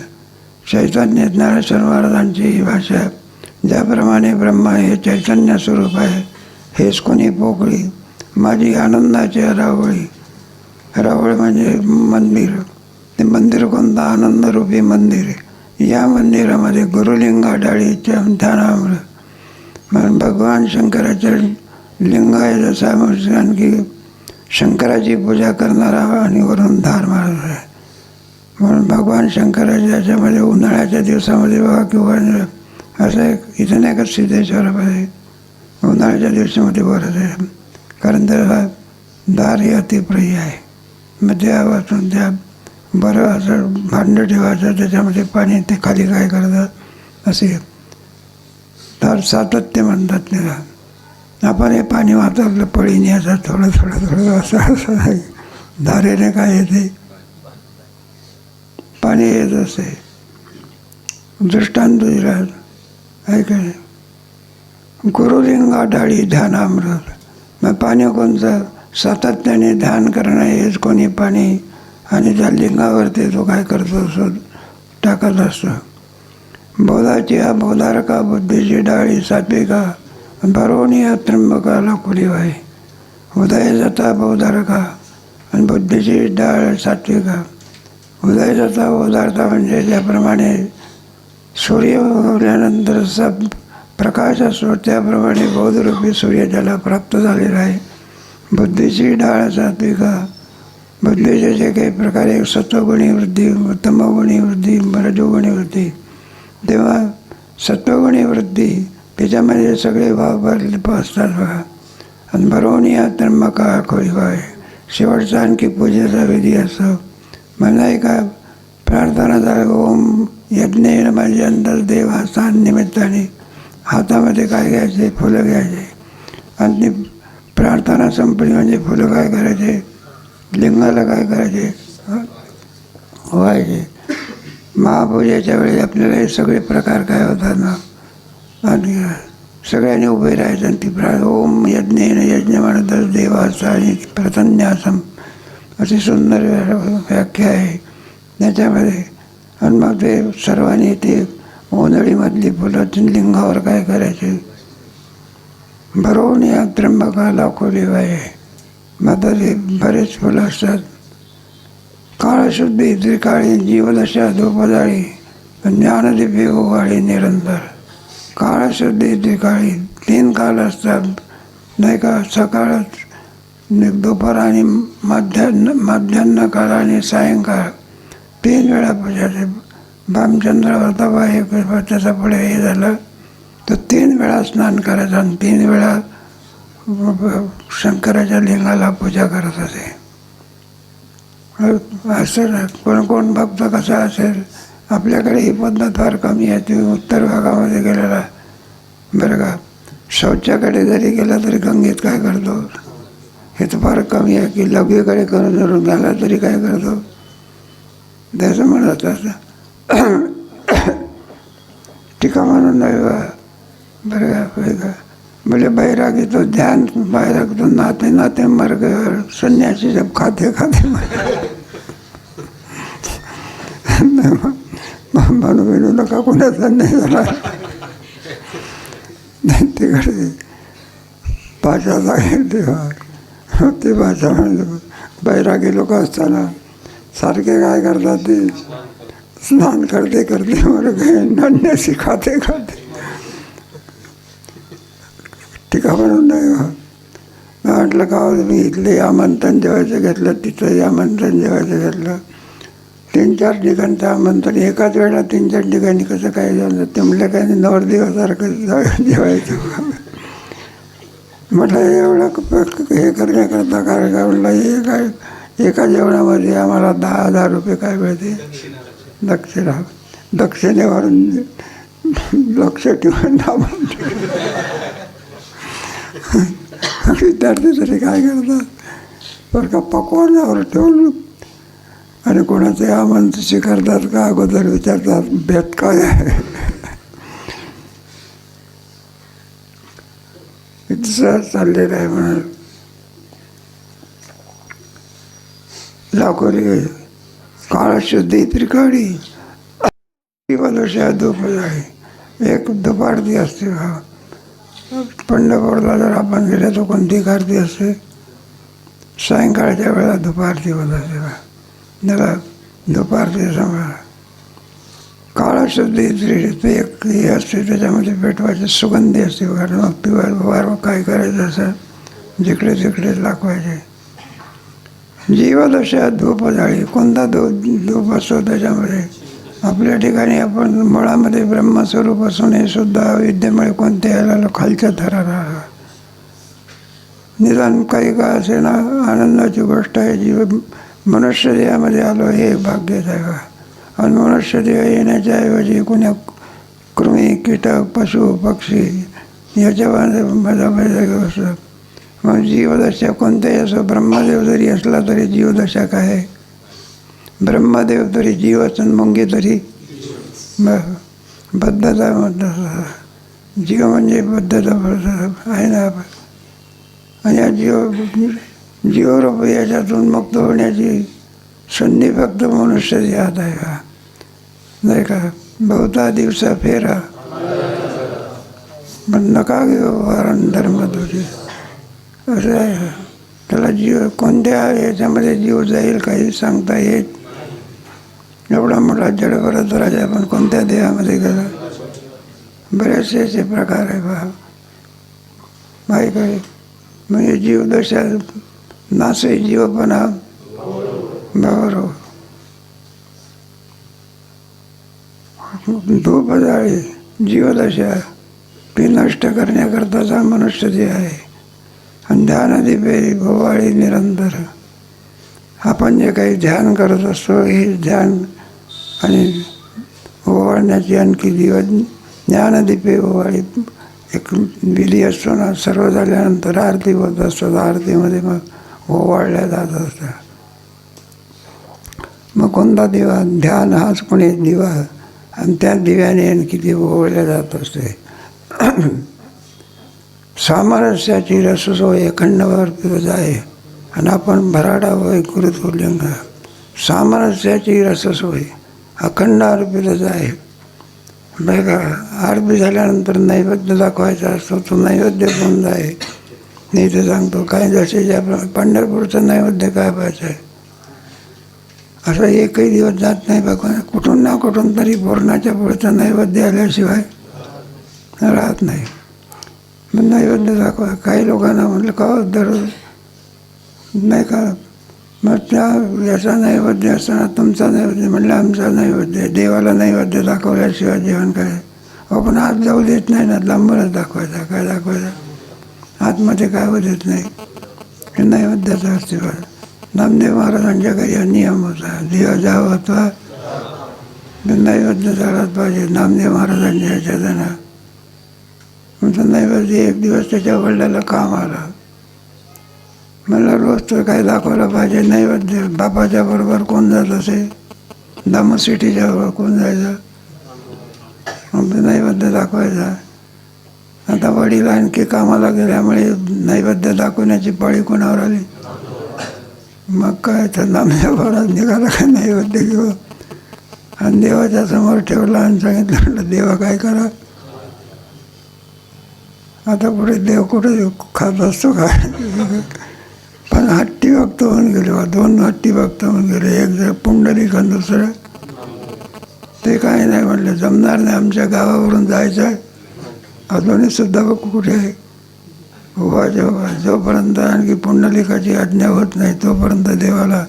चैतन्य ज्ञानेश्वर महाराजांची ही भाषा. ज्याप्रमाणे ब्रह्मा हे चैतन्य स्वरूप आहे, हेच कोणी पोकळी माझी आनंदाच्या रावळी. रावळ म्हणजे मंदिर. ते मंदिर कोणतं, आनंदरूपी मंदिर आहे. या मंदिरामध्ये गुरुलिंगा ढाळीच्या ध्यानामृत. मग भगवान शंकराच्या लिंग आहे जसा आणखी शंकराची पूजा करणारा आणि वरून धार मारणार आहे. म्हणून भगवान शंकराच्या याच्यामध्ये उन्हाळ्याच्या दिवसामध्ये बघा किंवा असं एक इथं नाही का सिद्धेश्वरामध्ये उन्हाळ्याच्या दिवसामध्ये बरंच आहे, कारण त्याला दार हे अतिप्रिय आहे. मग त्या वाचून त्या बरं असं भांडं ठेवायचं, त्याच्यामध्ये पाणी ते खाली काय करतात असे तर सातत्य म्हणतात त्याला. आपण हे पाणी वाहतं आपलं पळीने असं थोडं थोडं थोडं असं असं नाही, धारेने काय येते पाणी येत असते. दृष्टांत दिला आहे का नाही, गुरुलिंगा डाळी ध्यानामृत. मग पाणी कोणतं सातत्याने ध्यान करणं हेच कोणी पाणी, आणि त्या लिंगावरती तो काय करतो असो टाकत असतो. बोधाची बोधारका बुद्धीची डाळी सात्विका भरवणी त्र्यंबकाला खुलीवाय. उदय जाता बोधारका आणि बुद्धीची डाळ सात्विका. उदय जाता बोधारता म्हणजे ज्याप्रमाणे सूर्य उगवल्यानंतर सब प्रकाश असतो त्याप्रमाणे बोधरूपी सूर्य ज्याला प्राप्त झालेला आहे. बुद्धीची डाळ सात्विका, बुद्धीचे जे काही प्रकारे सत्वगुणी वृद्धी, तमोगुणी वृद्धी, रजोगुणी वृद्धी, तेव्हा सत्वगुणी वृद्धी त्याच्यामध्ये सगळे भाव भरले असतात बघा. आणि भरवणी हा त्र्यंबका खोलीवाय. शेवटचा आणखी पूजेचा विधी असतो. मला एका प्रार्थना झालं, ओम यज्ञेन माझे अंतर देवास्थान निमित्ताने हातामध्ये काय घ्यायचे, फुलं घ्यायचे, आणि ती प्रार्थना संपली म्हणजे फुलं काय करायचे, लिंगाला काय करायचे व्हायचे. महापूजेच्या वेळी आपल्याला हे सगळे प्रकार काय होतात ना, आणि सगळ्यांनी उभे राहायचं आणि ती ओम यज्ञेन, यज्ञ म्हणतच देवाचा आणि प्रसन्यासम अशी सुंदर व्याख्या आहे त्याच्यामध्ये. आणि मग ते सर्वांनी ते ओंजळीमधली फुलं लिंगावर काय करायचे, भरवून या त्र्यंबकाला खोलीवाय. मग ते बरेच फुलं असतात. काळशुद्धी त्रिकाळी जीवदशा धूपजाळी ज्ञानदीपी ओवाळी निरंतर. काळशुद्धी त्रिकाळी 3 काळ असतात नाही का, सकाळ दुपार आणि मध्यान्ह काळ आणि सायंकाळ 3 वेळा पूजाचे. भामचंद्र व्रताबा हे त्याचा पुढे हे झालं तर 3 वेळा स्नान करायचं आणि 3 वेळा शंकराच्या लिंगाला पूजा करत असे. असं कोण कोण भक्त कसा असेल, आपल्याकडे ही पद्धत फार कमी आहे. तुम्ही उत्तर भागामध्ये गेलेला बरं का, शौचाकडे जरी गेला तरी गंगेत काय करतो, हे तर फार कमी आहे. की लघवीकडे करून धरून गेला तरी काय करतो, त्याचं म्हणत असं टीका म्हणून नाही बा बरं का. बोले बैरागी तो ध्यान, बैराग तो नाते नाते मर गए, सन्यासी जब खाते खाते म्हणू विनू नका कोणाचा नाही झाला. तिकडे भाषा सांगेल तेव्हा ते भाषा म्हणलं. बैरागी लोक असताना सारखे काय करतात, ते स्नान करते करते मर गए, नान्यासी खाते खाते. टीका म्हणून नाही म्हटलं का मी इथले आमंत्रण जेवायचं घेतलं, तिथंही आमंत्रण जेवायचं घेतलं. 3-4 ठिकाणचं आमंत्रण एकाच वेळेला 3-4 ठिकाणी कसं काय झालं. ते म्हटलं काय नवरदेवासारखं जेवायचं. म्हटलं एवढं हे करण्याकरता काय काय म्हटलं, हे काय एका जेवणामध्ये आम्हाला 10,000 रुपये काय मिळते दक्षिणा. दक्षिणेवरून लक्ष ठेवून विद्यार्थी तरी काय करतात बरं का, पकवानावर ठेवून आणि कोणाचे आमंत्रण स्वीकारतात का अगोदर विचारतात भेट काय आहे. इतकं चाललेलं आहे म्हणून लाखोरी काळशुद्धी त्रिकाळी दिवदशा धूपजाळी. एक दुपारती असते. पंढरपूरला जर आपण गेले तर कोणती आरती असते, सायंकाळच्या वेळेला दुपारती होत असते. त्याला दुपारती समजा काळशुद्धी ते एक हे असते, त्याच्यामध्ये पेटवायची सुगंधी असते. कारण मग पिवार काय करायचं असं जिकडे तिकडे दाखवायचे. जीवदशा धूप जाळी. कोणता धूप असतो त्याच्यामध्ये? आपल्या ठिकाणी आपण मुळामध्ये ब्रह्मस्वरूप असून हे सुद्धा अविद्येमुळे कोणत्या याला खालच्या थराला निदान काही का असे ना आनंदाची गोष्ट आहे. जीव मनुष्य देहामध्ये आलो हे भाग्यच आहे का? आणि मनुष्य देह येण्याच्या ऐवजी कुण्या कृमी कीटक पशु पक्षी याच्यामध्ये मजा गोष्ट. मग जीवदशा कोणत्याही असो, ब्रह्मदेव जरी असला तरी जीवदशा काय आहे? ब्रह्मदेव तरी जीवच, मुंगी तरी बद्धता म्हणतात. जीव म्हणजे बद्धता आहे ना. आणि या जीवरूप याच्यातून मुक्त होण्याची संधी फक्त मनुष्य देहात आहे का? नाही का? बहुता दिवसा फेरा पण नका घेऊ वारण धर्म तुझे असं आहे. त्याला जीव कोणत्या याच्यामध्ये जीव जाईल काही सांगता येत. एवढा मोठा जडभरत राजा पण कोणत्या देहामध्ये गेला? बरेचसे असे प्रकार आहे माहीत आहे. म्हणजे जीवदशा नासे जीवपणा बरोबर. धूप जाळी जीवदशा ती नष्ट करण्याकरताचा मनुष्य जे आहे. आणि ध्यानदीपे भोवाळी निरंतर. आपण जे काही ध्यान करत असतो हे ध्यान आणि ओवाळण्याची आणखी ज्ञानदीपे ओवाळी एक विधी असतो ना. सर्व झाल्यानंतर आरती होत असतात. आरतीमध्ये मग ओवाळल्या जात असतात. मग कोणता दिवा? ध्यान हाच पण एक दिवा. आणि त्या दिव्याने आणखी ते ओवाळल्या जात असते. सामरस्याची रससोय अखंडवर पिवज आहे. आणि आपण भराडा होय गुरुतुल्यंग. सामरस्याची रससोय अखंड अर्पितच आहे. बघा आरती झाल्यानंतर नैवेद्य दाखवायचा असतो. तो नैवेद्य कोणता आहे? नाही तर सांगतो काय जसे ज्या पंढरपूरचं नैवेद्य काय पाहिजे आहे असं एकही दिवस जात नाही. बघा कुठून ना कुठून तरी पूर्णाच्या पुढचं नैवेद्य आल्याशिवाय राहत नाही. मग नैवेद्य दाखवा. काही लोकांना म्हटलं का दररोज नाही का? मग त्या याचा नैवेद्य असताना तुमचा नैवेद्य म्हटलं आमचा नैवेद्य. देवाला नैवेद्य दाखवल्याशिवाय जेवण काय? आपण आत जाऊ देत नाही ना. लांबरच दाखवायचा. काय दाखवायचा? आतमध्ये काय होत देत नाही. हे नैवेद्याचा अस्तित्व. नामदेव महाराजांच्या घरी हा नियम होता. दिवा जावा होता नैवेद्य झालाच पाहिजे. नामदेव महाराजांच्या ह्याच्यात तुमचं नैवेद्य एक दिवस त्याच्या वडिलाला काम आला. मला रोज तर काय दाखवलं पाहिजे नैवेद्य. बापाच्या बरोबर कोण जात असे? दामोसिटीच्या बरोबर कोण जायचं? मग नैवेद्य दाखवायचा. आता वडील आणखी कामाला गेल्यामुळे नैवेद्य दाखवण्याची पाळी कोणावर आली? मग काय तर नामदेव महाराज निघाला काय नैवेद्य घेऊ. आणि देवाच्या समोर ठेवला आणि सांगितलं म्हटलं देवा काय करा. आता पुढे देव कुठे खात असतो काय? पण हट्टी भक्त होऊन गेले. 2 हट्टी भक्त होऊन गेले. एक जर पुंडलिक आणि दुसरं ते काय नाही म्हटलं जमणार नाही. आमच्या गावावरून जायचं आहे. अजूनही सुद्धा कुठे आहे जेव्हा जोपर्यंत आणखी पुंडलिकाची आज्ञा होत नाही तोपर्यंत देवाला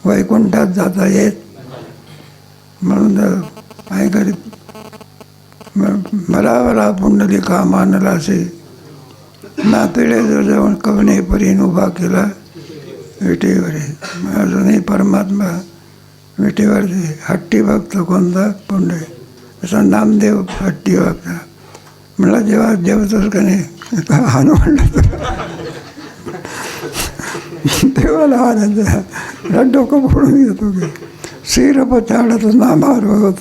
वैकुंठात जाता येत. म्हणून काय करीत मला पुंडलिका मानला असे नापिळे जो जाऊन कवने परीन उभा केला विटेवर. अजूनही परमात्मा विटेवर हट्टी भक्त कोणता? पुंडे. असा नामदेव हट्टी भक्त. मला जेव्हा जेवतोस का नाही हानू म्हणलं देवाला आनंद डोकं फोडून घेतो की श्रीरपचाडतच नामावर होत.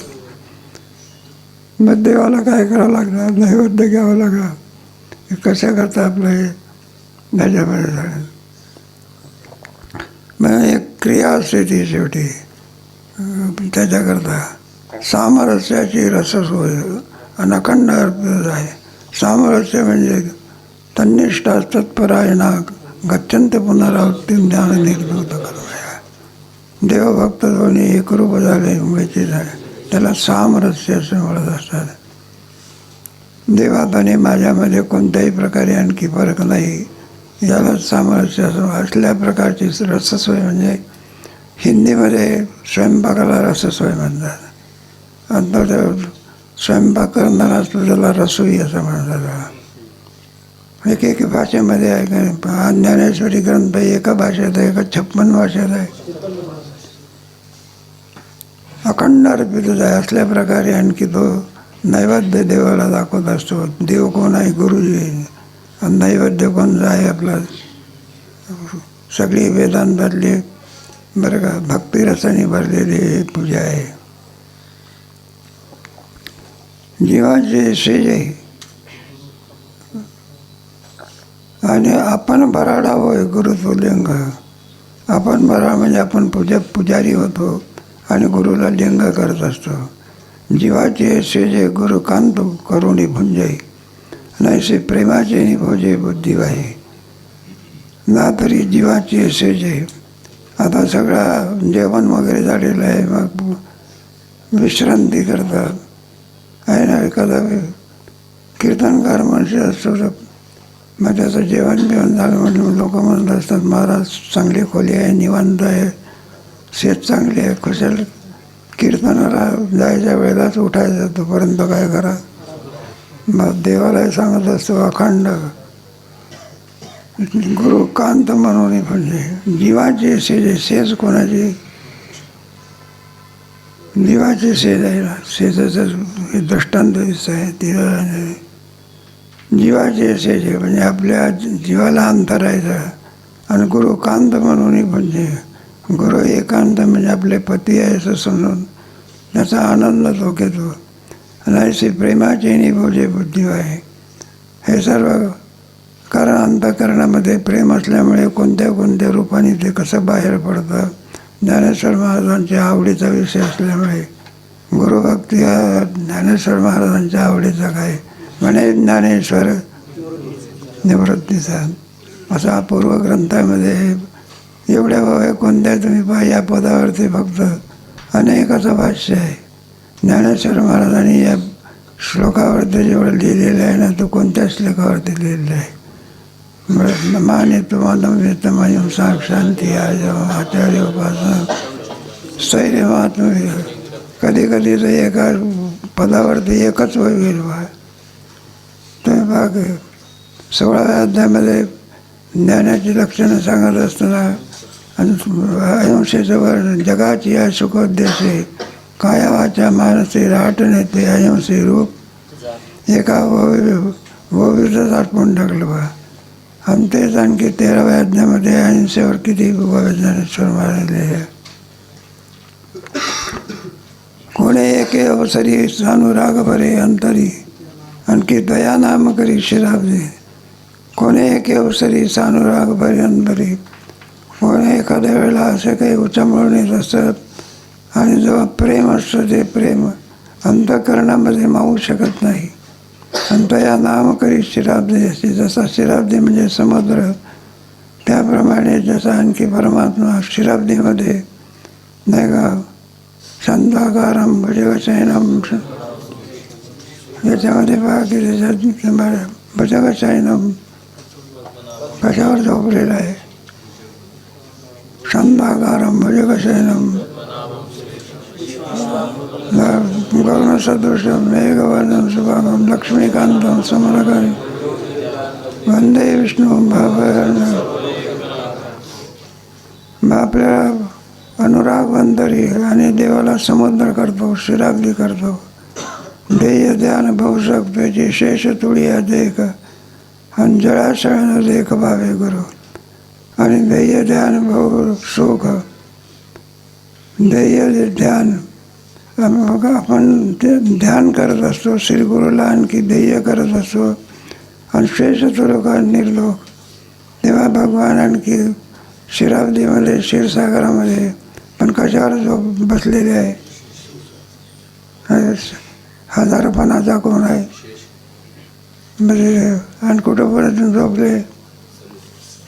मग देवाला काय करावं लागणार? नैवेद्य घ्यावं लागणार. कशा करता आपलं हे त्याच्यामध्ये झालं. मग एक क्रिया असते ती शेवटी त्याच्याकरता सामरस्याची रससोय आणि अखंड अर्पित आहे. सामरस्य म्हणजे तन्निष्ठा तत्परायणा गच्छन्ते पुनरावृत्तीं ज्ञान निर्भूत कर्मया. देवभक्त दोन्ही एकरूप झाले मुळेचे झाले त्याला सामरस्य असं म्हणत असतात. देवात आणि माझ्यामध्ये कोणत्याही प्रकारे आणखी फरक नाही. याला सामर्थ्य असल्या प्रकारची रससोय म्हणजे हिंदीमध्ये स्वयंपाकाला रससोय म्हणतात. आणि तो स्वयंपाक करणारा असतो त्याला रसोई असं म्हणतात. एक भाषेमध्ये आहे का ज्ञानेश्वरी ग्रंथ एका भाषेत आहे का 56 भाषेत आहे. अखंड अर्पित आहे. असल्या प्रकारे आणखी तो नैवेद्य देवाला दाखवत असतो. देव कोण आहे? गुरुजी. आणि नैवेद्य कोणता आहे? आपला सगळी वेदांतातली बरं का भक्तिरसाने भरलेली पूजा आहे. जीवाचे शेजे आणि आपण भराडा होय गुरुतो लिंग. आपण भरा म्हणजे आपण पुजारी होतो आणि गुरुला लिंग करत असतो. जीवाचे शेजे गुरु कांत करुणी भुंजई नैसे प्रेमाचे निभोजे बुद्धी वाहे. ना तरी जीवाची शेजे. आता सगळा जेवण वगैरे झालेलं आहे. मग विश्रांती करतात आहे ना. एखादा कीर्तनकार मनुष्य असतो मग त्याचं जेवण बिवण झालं म्हणजे लोक म्हणत असतात महाराज चांगली खोली आहे, निवांत आहे, शेत चांगली आहे. खुशाल कीर्तनाला जायच्या वेळेलाच उठायचं. तोपर्यंत काय करा. मग देवालाही सांगत असतो अखंड गुरु कांत म्हणून म्हणजे जीवाची शेज. शेज कोणाची? जीवाची शेज आहे ना. शेजाचं दृष्टांत दिसत आहे. तिला जीवाचे शेज म्हणजे आपल्या जीवाला अंतरायचं. आणि गुरु कांत म्हणून म्हणजे गुरु एकांत म्हणजे आपले पती आहे असं समजून त्याचा आनंद तो घेतो. आणि अशी प्रेमाची निभोजे बुद्धी आहे. हे सर्व कारण अंतःकरणामध्ये प्रेम असल्यामुळे कोणत्या कोणत्या रूपाने ते कसं बाहेर पडतं. ज्ञानेश्वर महाराजांच्या आवडीचा विषय असल्यामुळे गुरुभक्ती हा ज्ञानेश्वर महाराजांच्या आवडीचा काय म्हणे ज्ञानेश्वर निवृत्तीचा असा पूर्व ग्रंथामध्ये एवढ्या बाबा कोणत्या तुम्ही पहा या पदावरती फक्त अनेकाचं भाष्य आहे. ज्ञानेश्वर महाराजांनी या श्लोकावरती जेवढं लिहिलेलं आहे ना तो कोणत्या श्लोकावरती लिहिलेलं आहे. मानित्वमयं साक्षांती आचार्य उपासना स्थैर्य महात्म्य. कधी कधी तर एका पदावरती एकच होईल बा. तुम्ही भाग 16व्या अध्यायामध्ये ज्ञानाची लक्षणं सांगत असताना अहिंसेचं वर्णन. जगाची या सुखोद्देशे काया वाचा मानसे राहट नेते अहिंसे रूप एका वोविधच आटपून टाकलं बा. आणि तेच आणखी 13व्या अध्यायामध्ये अहिंसेवर किती ज्ञानेश्वर महाराज. कोणे एके अवसरी अनुराग भरे अंतरी आणखी दया नाम करी शिराबदे. कोणे एके अवसरी सानुराग भरे अंतरी. कोणी एखाद्या वेळेला असं काही उचंबळून येत असत आणि जेव्हा प्रेम असतं ते प्रेम अंतःकरणामध्ये मावू शकत नाही. आणि दया नाम करी शिराब्दी असते. जसा शिराब्दी म्हणजे समुद्र त्याप्रमाणे जसा आणखी परमात्मा शिराब्दीमध्ये नाही का शांताकारम भजगशयनम. याच्यामध्ये पहा की त्याच्यात भजगशयनम कशावर झोपलेला आहे. शांताकारम भजगशयनम गगनसदृशं मेघवर्णं शुभांगं लक्ष्मीकान्तं समरकं वंदे विष्णुं भवभयहरणं. आपल्याला अनुरागवंतरी आणि देवाला समुद्र करतो, शिराब्दी करतो. ध्येय ध्यान भाऊसक त्याची शेष तुळिया देख आणि जळाशयानं देख भावे गुरु. आणि ध्येय ध्यान भाऊ सुख ध्येय ध्यान मग आपण ते ध्यान करत असतो. श्रीगुरूला आणखी ध्येय करत असतो. आणि शेष तुलोक निर्लोक तेव्हा भगवान आणखी शिराब्दीमध्ये क्षीरसागरामध्ये पण कशावर बसलेले आहे. हजारपणाचा कोण आहे म्हणजे. आणि कुठंपर्यंत झोपले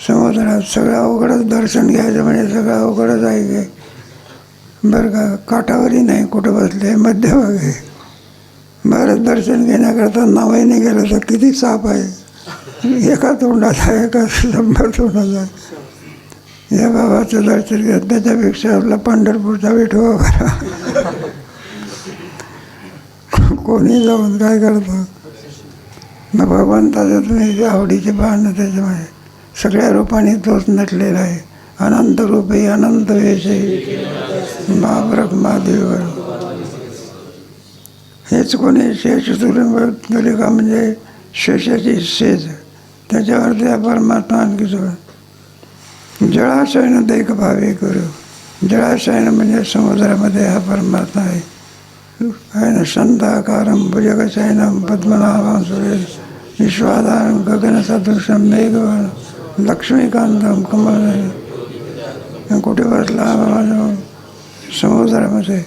समुद्रात. सगळं अवघडच दर्शन घ्यायचं म्हणजे सगळं अवघडच आहे की बरं का. काठावरही नाही कुठं बसले मध्यभागी. बरं दर्शन घेण्याकरता नावाने गेलं तर किती साप आहे. एका तोंडाचा एका 100 तोंडाचा. या बाबाचं दर्शन घेत त्याच्यापेक्षा आपला पंढरपूरचा विठोबा करा. कोणी जाऊन काय करतं. मग भगवंताचं तुम्ही आवडीचे पाहणं त्याच्यामध्ये सगळ्या रूपाने तोच नटलेला आहे. अनंत रूपे अनंत वेशे महाब्रह्मादेवर. हेच कोणी शेष तुलिका म्हणजे शेषाची शेज त्याच्यावर त्या परमात्मा आणखी जळाशयनं देख भावे करू. जळाशयनं म्हणजे समुद्रामध्ये हा परमात्मा आहे. ना शांताकारं भुजगशयनं पद्मनाभं सुरेश विश्वाधारं गगनसदृशं मेघवर्णं लक्ष्मीकांतं कमलनयनं. कुठे बसला समुद्रामध्ये.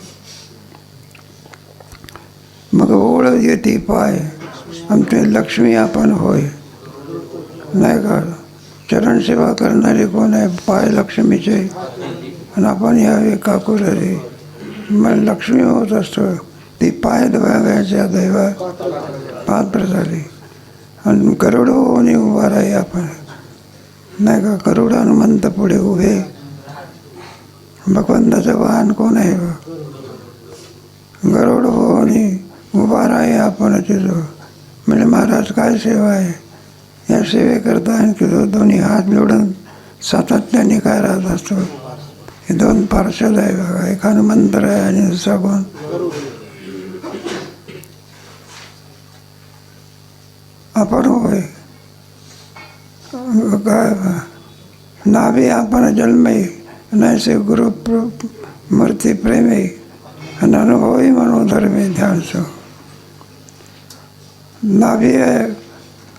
मग ओळ येते पाय आमचे लक्ष्मी आपण होय. नाही का चरणसेवा करणारे कोण आहे. पाय लक्ष्मीचे आणि आपण यावे काकुरे. मग लक्ष्मी होत असतो. ती पाय धुवाव्याच्या दैवा पात्र झाली. आणि करोडो होऊन उभा राही आपण. नाही का करोड हनुमंत पुढे उभे. भगवंताचं वाहन कोण आहे. गरुड होऊन उभा राही आपण तिथं. म्हणजे महाराज काय सेवा आहे. या सेवेकरता आणखी दोन्ही हात जोडून सातत्याने काय राहत असतो. हे 2 पार्षद आहे बघा. एक हनुमंतर आहे आणि दुसरा कोण आपण होय. काय नाभी आपण जन्मे नैसे गुरु मूर्ती प्रेमे आणि अनुभवी मनोधर्मे ध्यानसो. नाभी आहे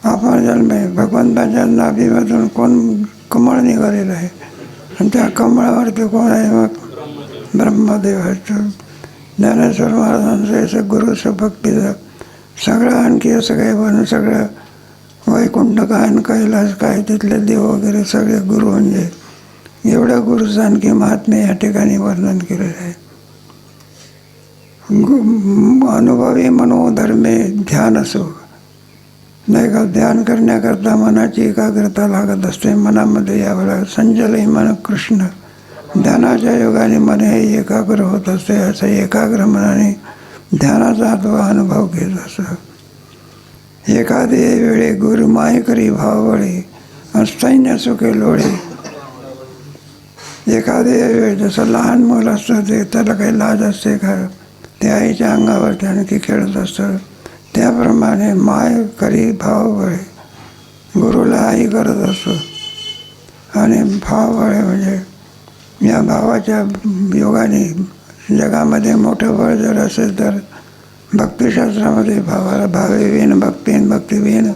आपण जन्मे. भगवंताच्या नाभीमधून कोण कमळ निघालेलं आहे आणि त्या कमळावरती कोण आहे. मग ब्रह्मदेवाचं. ज्ञानेश्वर महाराजांचं असं गुरुचं भक्तीचं सगळं आणखी असं काही बनून सगळं वैकुंठ काय आणि कैलास काय तिथले देव वगैरे सगळे गुरु. म्हणजे एवढ्या गुरुचं आणखी महात्म्य या ठिकाणी वर्णन केलेलं आहे. अनुभवी मनोधर्मे ध्यान असो. नाही का ध्यान करण्याकरता मनाची एकाग्रता लागत असते. मनामध्ये यावेळेला संजलही मन कृष्ण. ध्यानाच्या योगाने मन हे एकाग्र होत असते. असं एकाग्र मनाने ध्यानाचा तो अनुभव घेत असतो. एखादे वेळे गुरु माय करी भावळे सैन्य सुखे लोळे. एखादे वेळ जसं लहान मुलं असतं ते त्याला काही लाज असते का. ते आईच्या अंगावर आणखी खेळत असतं. त्याप्रमाणे माय करी भावबळे. गुरुला आई करत असतो. आणि भावबळे म्हणजे या भावाच्या योगाने जगामध्ये मोठं बळ जर असेल तर भक्तिशास्त्रामध्ये भावाला भावे विन भक्तीन भक्ती विन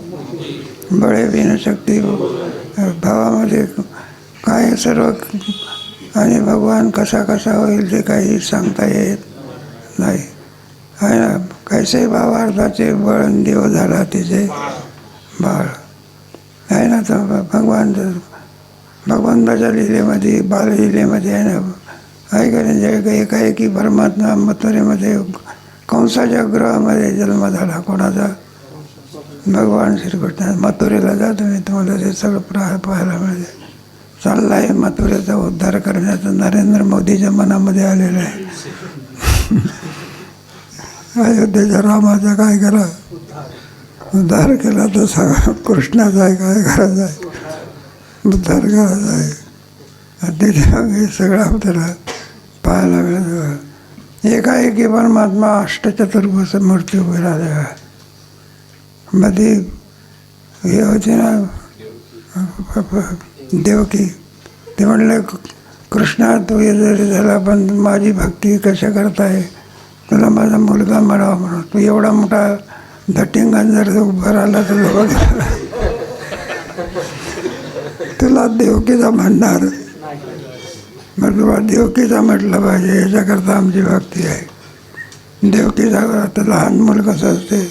बळे विन शक्ती. भावामध्ये काय सर्व आणि भगवान कसा कसा होईल ते काही सांगता येत नाही. आहे ना. कैसे भावार्थाचे बळ देव झाला तिचे बाळ. आहे ना. तर भगवंताच्या लिलेमध्ये बाललीलेमध्ये आहे ना. आहे का नाही. एकाएकी परमात्मा मथुरेमध्ये कंसाच्या ग्रहामध्ये जन्म झाला कोणाचा. भगवान श्रीकृष्ण. मथुरेला जा तुम्ही तुम्हाला ते सगळं पाहायला मिळेल. चालला आहे मथुरेचा उद्धार करण्याचं. नरेंद्र मोदीच्या मनामध्ये आलेलं आहे. अयोध्येच्या रामाचा काय केला उद्धार केला तसा कृष्णाचा आहे काय करायचा आहे उद्धार करायचा आहे. तिथे हे सगळं आपल्याला पाहायला मिळतं. एकाएकी परमात्मा अष्टचतुर्भुज मूर्ती उभी राहिल्या. मध्ये हे होते ना देवकी. ते म्हणले कृष्णा तू हे जरी झाला पण माझी भक्ती कशा करताय. तुला माझा मुलगा मिळावा म्हणून. तू एवढा मोठा धटिंगण जर उभा राहिला तर तुला देवकीचा म्हणणार. मग तुला देवकीचा म्हटलं पाहिजे. याच्याकरता आमची भक्ती आहे. देवकीचा आता लहान मुलं कसं असते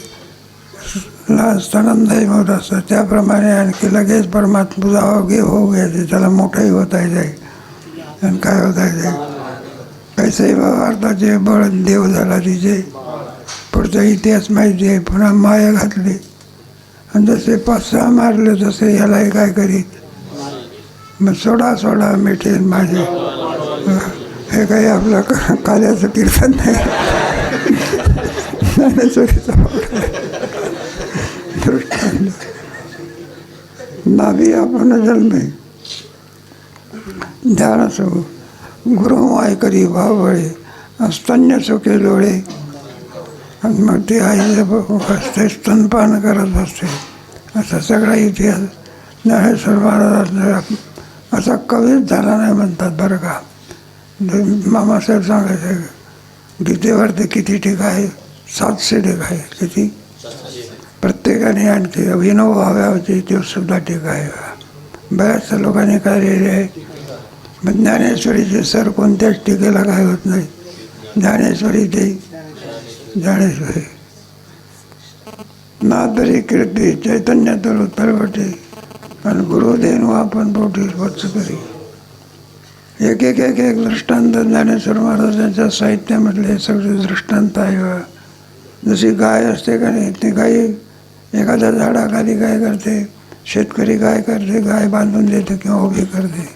लहान स्तनंदाई होत असतं त्याप्रमाणे आणखी लगेच परमात्मा अवघे होऊ घ्यायचे. त्याला मोठंही होता येते आणि काय होता येते. कैसे भावार्थाचे बळ देव झाला तिचे. पुढचा इतिहास माहिती आहे. पुन्हा माया घातली आणि जसे 5-6 मारले तसे ह्यालाही काय करी, मग सोडा सोडा मिठेन माझे. हे काही आपलं काल्याचं कीर्तन नाही, ज्ञानेश्वरीचं दृष्टांत. नाभी आपण जन्मे ध्यान असो, गुरुमाय करी भावळे, स्तन्य सुखे डोळे. आणि मग ती आई असते, स्तनपान करत असते. असा सगळा इतिहास ज्ञानेश्वर महाराज असा कवीच झाला नाही म्हणतात बरं का. मामासाहेब सांगायचे गीतेवरती किती टीका आहे, 700 टीका आहे. किती? प्रत्येकाने आणखी अभिनव भाव्यावरची ते सुद्धा टीका आहे. बऱ्याचशा लोकांनी काय लिहिले आहे, पण ज्ञानेश्वरीचे सर कोणत्याच टीकेला काय होत नाही. ज्ञानेश्वरी ते ज्ञानेश्वरी. नादरी कीर्ती चैतन्य तर उत्तरवटे, आणि गुरुदेव आपण पोटी वत्स करी. एक एक एक एक दृष्टांत ज्ञानेश्वर महाराजांच्या साहित्यामधले सगळे दृष्टांत आहे. जशी गाय असते का नाही, ती गाय एखाद्या झाडाखाली काय करते, शेतकरी काय करते, गाय बांधून देते किंवा उभी करते.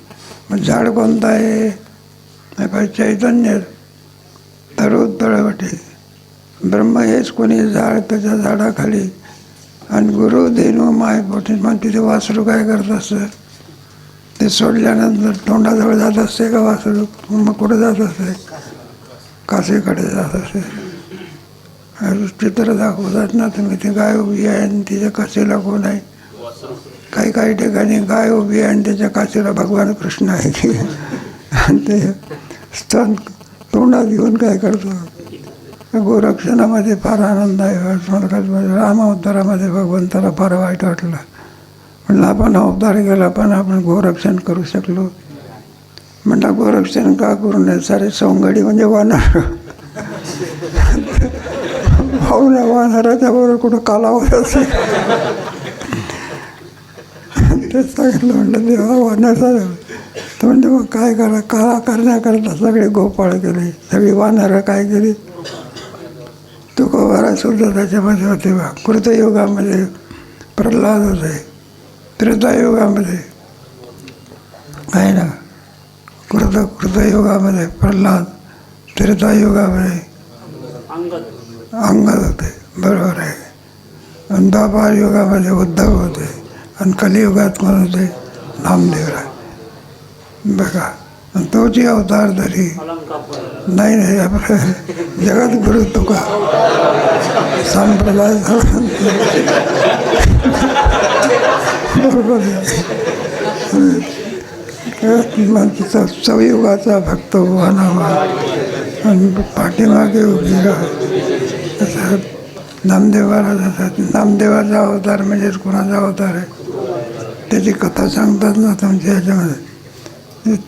मग झाड कोणतं आहे, चैतन्य तरोत्तळवटे. ब्रह्म हेच कोणी झाड, त्याच्या झाडाखाली. आणि गुरु देणू माय पोटी. मग तिथे वासरू काय करत असतं, ते सोडल्यानंतर तोंडाजवळ जात असते का वासरू, मग कुठं जात असते, कासेकडे जात असते. चित्र दाखवतात ना तुम्ही, ती गाय उभी आहे आणि तिच्या कासेला कोण आहे. काही काही ठिकाणी गाय उभी आहे आणि त्याच्या कासेला भगवान कृष्ण आहे. आणि ते स्तन तोंडात घेऊन काय करतो. गोरक्षणामध्ये फार आनंद आहे. रामावतारामध्ये भगवंताला फार वाईट वाटलं. म्हणलं आपण अवतार गेला पण आपण गोरक्षण करू शकलो. म्हणलं गोरक्षण का करू नये, सारे सवंगडी म्हणजे वानर. भाऊना वानराच्या बरोबर कुठं कालावर असेल. तेच सांगितलं. म्हटलं देवा वानर झालं. तर म्हणजे मग काय करा, काळा करण्याकरता सगळे गोपाळ केले, सगळी वानरं काय केली. तुकोबारा सुद्धा त्याच्यामध्ये होते. बा कृतयुगामध्ये प्रल्हाद होते, त्रेतायुगामध्ये आहे ना, कृतयुगामध्ये प्रल्हाद, त्रेतायुगामध्ये अंगद होते. बरोबर आहे. आणि द्वापार युगामध्ये उद्धव होते. आणि कलियुगात कोण होते, नामदेवराय. बघा, आणि तोची अवतार धरी नाही नाही आपलं जगद्गुरु तुका संप्रदाय. बरोबर आहे. सवयुगाचा भक्त व्हावा आणि पाठीमागे उभी राहा. असं नामदेव महाराज. नामदेवाचा अवतार म्हणजेच कोणाचा अवतार आहे, त्याची कथा सांगतात ना तुमच्या ह्याच्यामध्ये.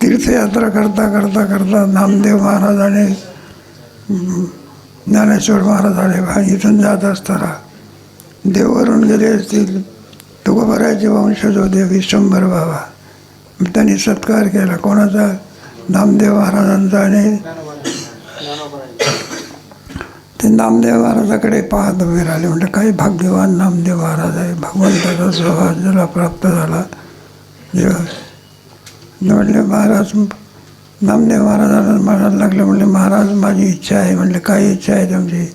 तीर्थयात्रा करता करता करता नामदेव महाराजाने ज्ञानेश्वर महाराजाने इथून जात असताना देववरून गेले असतील. तुकोबाराचे वंशज होते विश्वंभर बाबा. त्यांनी सत्कार केला कोणाचा, नामदेव महाराजांचा. आणि ते नामदेव महाराजाकडे पाहत उभे राहिले. म्हणजे काही भाग्यवान नामदेव महाराज आहे, भगवंताचा सहवास ज्याला प्राप्त झाला. म्हणले महाराज, नामदेव महाराजांना म्हणायला लागले. म्हणले महाराज माझी इच्छा आहे. म्हणले काय इच्छा आहे तुमची.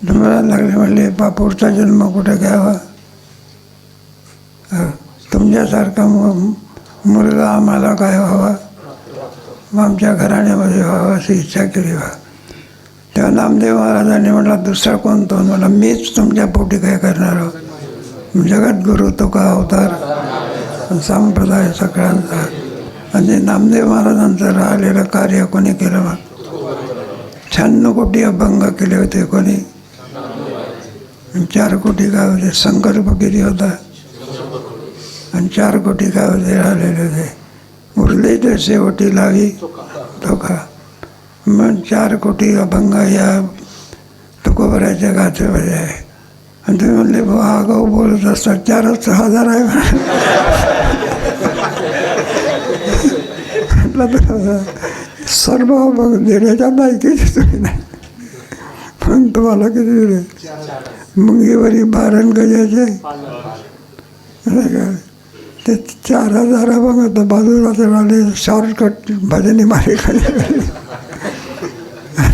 म्हणायला लागले. म्हणले पुढचा जन्म कुठे घ्यावा, तुमच्यासारखा मुलगा आम्हाला काय व्हावा, आमच्या घराण्यामध्ये व्हावा अशी इच्छा केली. तेव्हा नामदेव महाराजांनी म्हटला दुसरा कोणतो. मला मीच तुमच्या पोटी काय करणार आहोत. जगद्गुरु तुका अवतार संप्रदाय सगळ्यांचा. आणि नामदेव महाराजांचं राहिलेलं कार्य कोणी केलं. मग 96 कोटी अभंग केले होते कोणी. 4 कोटी काय होते, संकल्प किती होता. आणि 4 कोटी काय होते राहिलेले होते. उरले तर शेवटी लावी धोका. मग 4 कोटी अभंग या तुकोबाराच्या गाथेमध्ये आहे. आणि तुम्ही म्हणले आगाऊ बोलत असतात, 4,000 आहे. सर्व देण्याच्या लायकीचे तुम्ही नाही. पण तुम्हाला किती दिले? मुंगीवरी बारण गजाचे ते 4,000 अभंग तर बाजूला तर आले, शॉर्टकट भजनी मालिकाने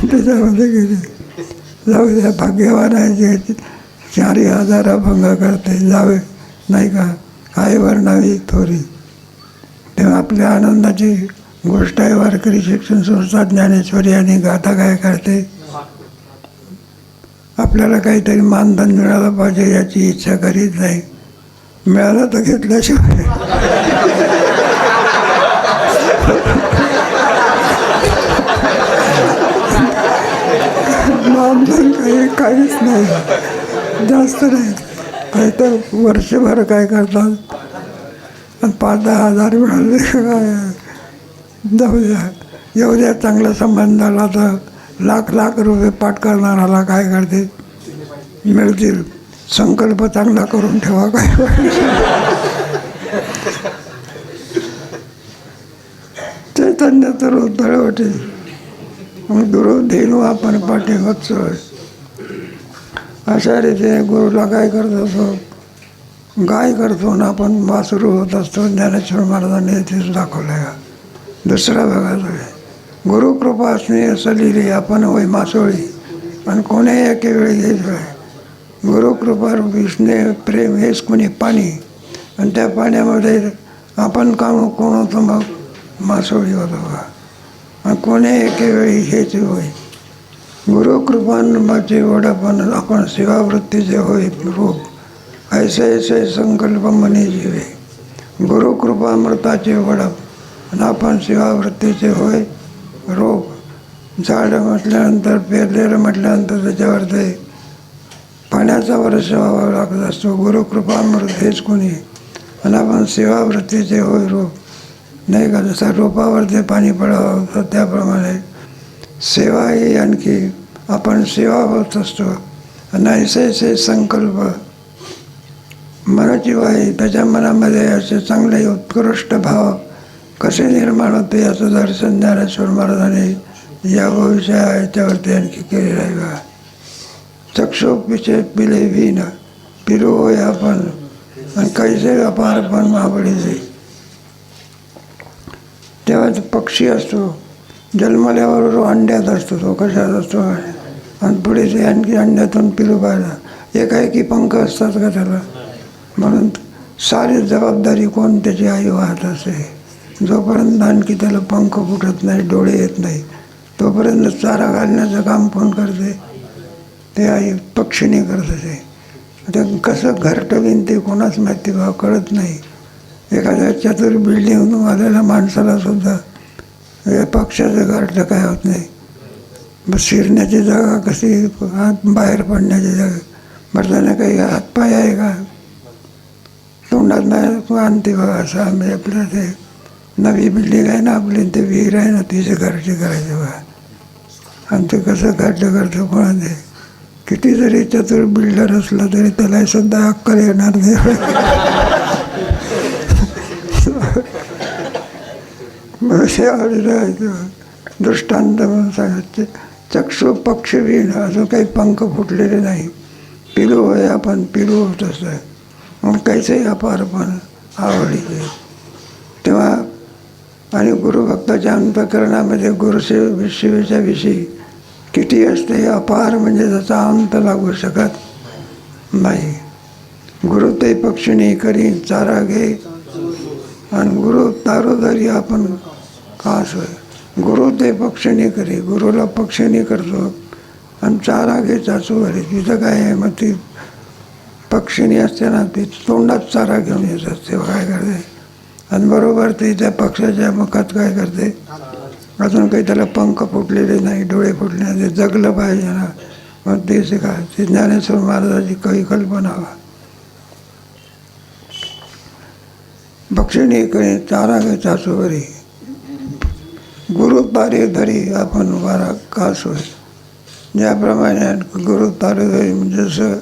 त्याच्यामध्ये गेले. जाऊ द्या, भाग्यवान आहे जे 4,000 अभंग करते, जावे नाही का, आईवर नावी थोरी. तेव्हा आपल्या आनंदाची गोष्ट आहे. वारकरी शिक्षण संस्था ज्ञानेश्वरी आणि गाथा काय करते, आपल्याला काहीतरी मानधन मिळालं पाहिजे याची इच्छा करीत नाही. मिळालं तर घेतल्याशिवाय मानधन काहीच नाही, जास्त नाही. काही तर वर्षभर काय करतात आणि 5-10 हजार मिळाले काय, जाऊ द्या. येऊ द्या, चांगला संबंध आला तर लाख रुपये पाठ करणाराला काय करते, मिळतील. संकल्प चांगला करून ठेवा. काय चैतन्य तर उधळवटे गुरु धेनू आपण पाठी वाचतोय. अशा रीतीने गुरुला काय करत असतो, गाय करतो ना आपण वासरू होत असतो. ज्ञानेश्वर महाराजांनी तेच दाखवलं आहे. दुसरा भागात आहे, गुरुकृपा असणे असं लिहिली आपण होय मासोळी, आणि कोणी एके वेळी हेच आहे. गुरुकृपा विष्णू प्रेम हेच कोणी पाणी, आणि त्या पाण्यामध्ये आपण कोण होतो, मग मासोळी होतो. आणि कोणी एके वेळी हेच होय. गुरुकृपांबाचे वडपण आपण सेवावृत्तीचे होय रूप, ऐसे ऐसे संकल्प मनी जीवे. गुरुकृपामृताचे वडप आणि आपण सेवावृत्तीचे होय रोप. झाड म्हटल्यानंतर, पेरलेलं म्हटल्यानंतर त्याच्यावर ते पाण्याचा वर्ष व्हावा लागत असतो. गुरुकृपामृत हेच कोणी, आणि आपण सेवावृत्तीचे होय रोप. नाही का, जसं रोपावरती पाणी पडावं होतं त्याप्रमाणे सेवा ही आणखी आपण सेवा होत असतो. आणि ऐसे संकल्प मनाची वाई, त्याच्या मनामध्ये असे चांगले उत्कृष्ट भाव कसे निर्माण होते याचं दर्शन ज्ञानेश्वर महाराजांनी या भविष्य याच्यावरती आणखी केलेलं आहे. बा चक्षु पिछे पिले विन पिलो होय आपण, आणि कैसे अपारपण आवडीचे. तेव्हा पक्षी असतो, जन्मल्यावर अंड्यात असतो, तो कशात असतो, आणि पुढे ते आणखी अंड्यातून पिलू पाहिजे. एकाएकी पंख असतात का त्याला, म्हणून सारी जबाबदारी कोण त्याची आई वाहत असते. जोपर्यंत आणखी त्याला पंख फुटत नाही, डोळे येत नाही, तोपर्यंत चारा घालण्याचं काम कोण करते, ते आई पक्षीने करत असे. ते कसं घरटं विणते कोणाच माहिती भाव कळत नाही. एखाद्या चतुर बिल्डिंग आलेल्या माणसाला सुद्धा या पक्षाचं घरटं काय होत नाही. बस शिरण्याची जागा कशी, हात बाहेर पडण्याची जागा, भरताना काही हातपाय आहे का, तोंडात नाही आणते बघा. असं आम्ही आपलं ते नवी बिल्डिंग आहे ना आपली, ते विहीर आहे ना, तिचे घरटे करायचे बघा. आणि ते कसं घरटं करतं कोणा ते, किती जरी चतुर बिल्डर असला तरी त्याला सुद्धा अक्कल येणार नाही. दृष्टांत म्हणून सांगायचे, चक्षु पक्षवीण, अजून काही पंख फुटलेले नाही. पिलू होय आपण, पिलू होत असतं. मग काहीचंही अपारपण आवडीचे. तेव्हा आणि गुरुभक्ताच्या अंतःकरणामध्ये गुरुसेवेच्या विषयी किती असते अपार, म्हणजे त्याचा अंत लागू शकत नाही. गुरु ते पक्षिणी करी चारा घे, आणि गुरु तारोधरी आपण कास होय. गुरु ते पक्षिणी करी, गुरुला पक्षिणी करतो, आणि चारा घे चाचू घरी. तिथं काय आहे, मग ती पक्षिणी असते ना, ती तोंडात चारा घेऊन येत असते. काय करते, आणि बरोबर ते त्या पक्षाच्या मुखात काय करते, अजून काही त्याला पंख फुटलेले नाही, डोळे फुटले नाही, ते जगलं पाहिजे ना. मग ते काय, ते ज्ञानेश्वर महाराजाची काही कल्पना. पक्षिणी करी चारा घे चाचू घरी, गुरु तारे धरी आपण वारा कास होय. ज्याप्रमाणे गुरु तारे धरी, म्हणजे जसं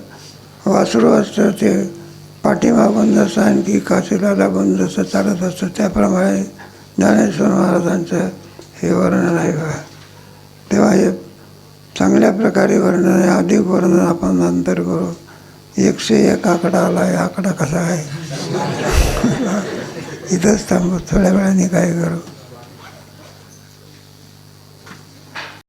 वासरू असतं ते पाठीमागून जसं आणखी काशीला लागून जसं चालत असतं, त्याप्रमाणे ज्ञानेश्वर महाराजांचं हे वर्णन आहे. तेव्हा हे चांगल्या प्रकारे वर्णन आहे, अधिक वर्णन आपण नंतर करू. 101 आकडा आला आहे, आकडा कसा आहे इथंच थांबू, थोड्या वेळाने काय करू.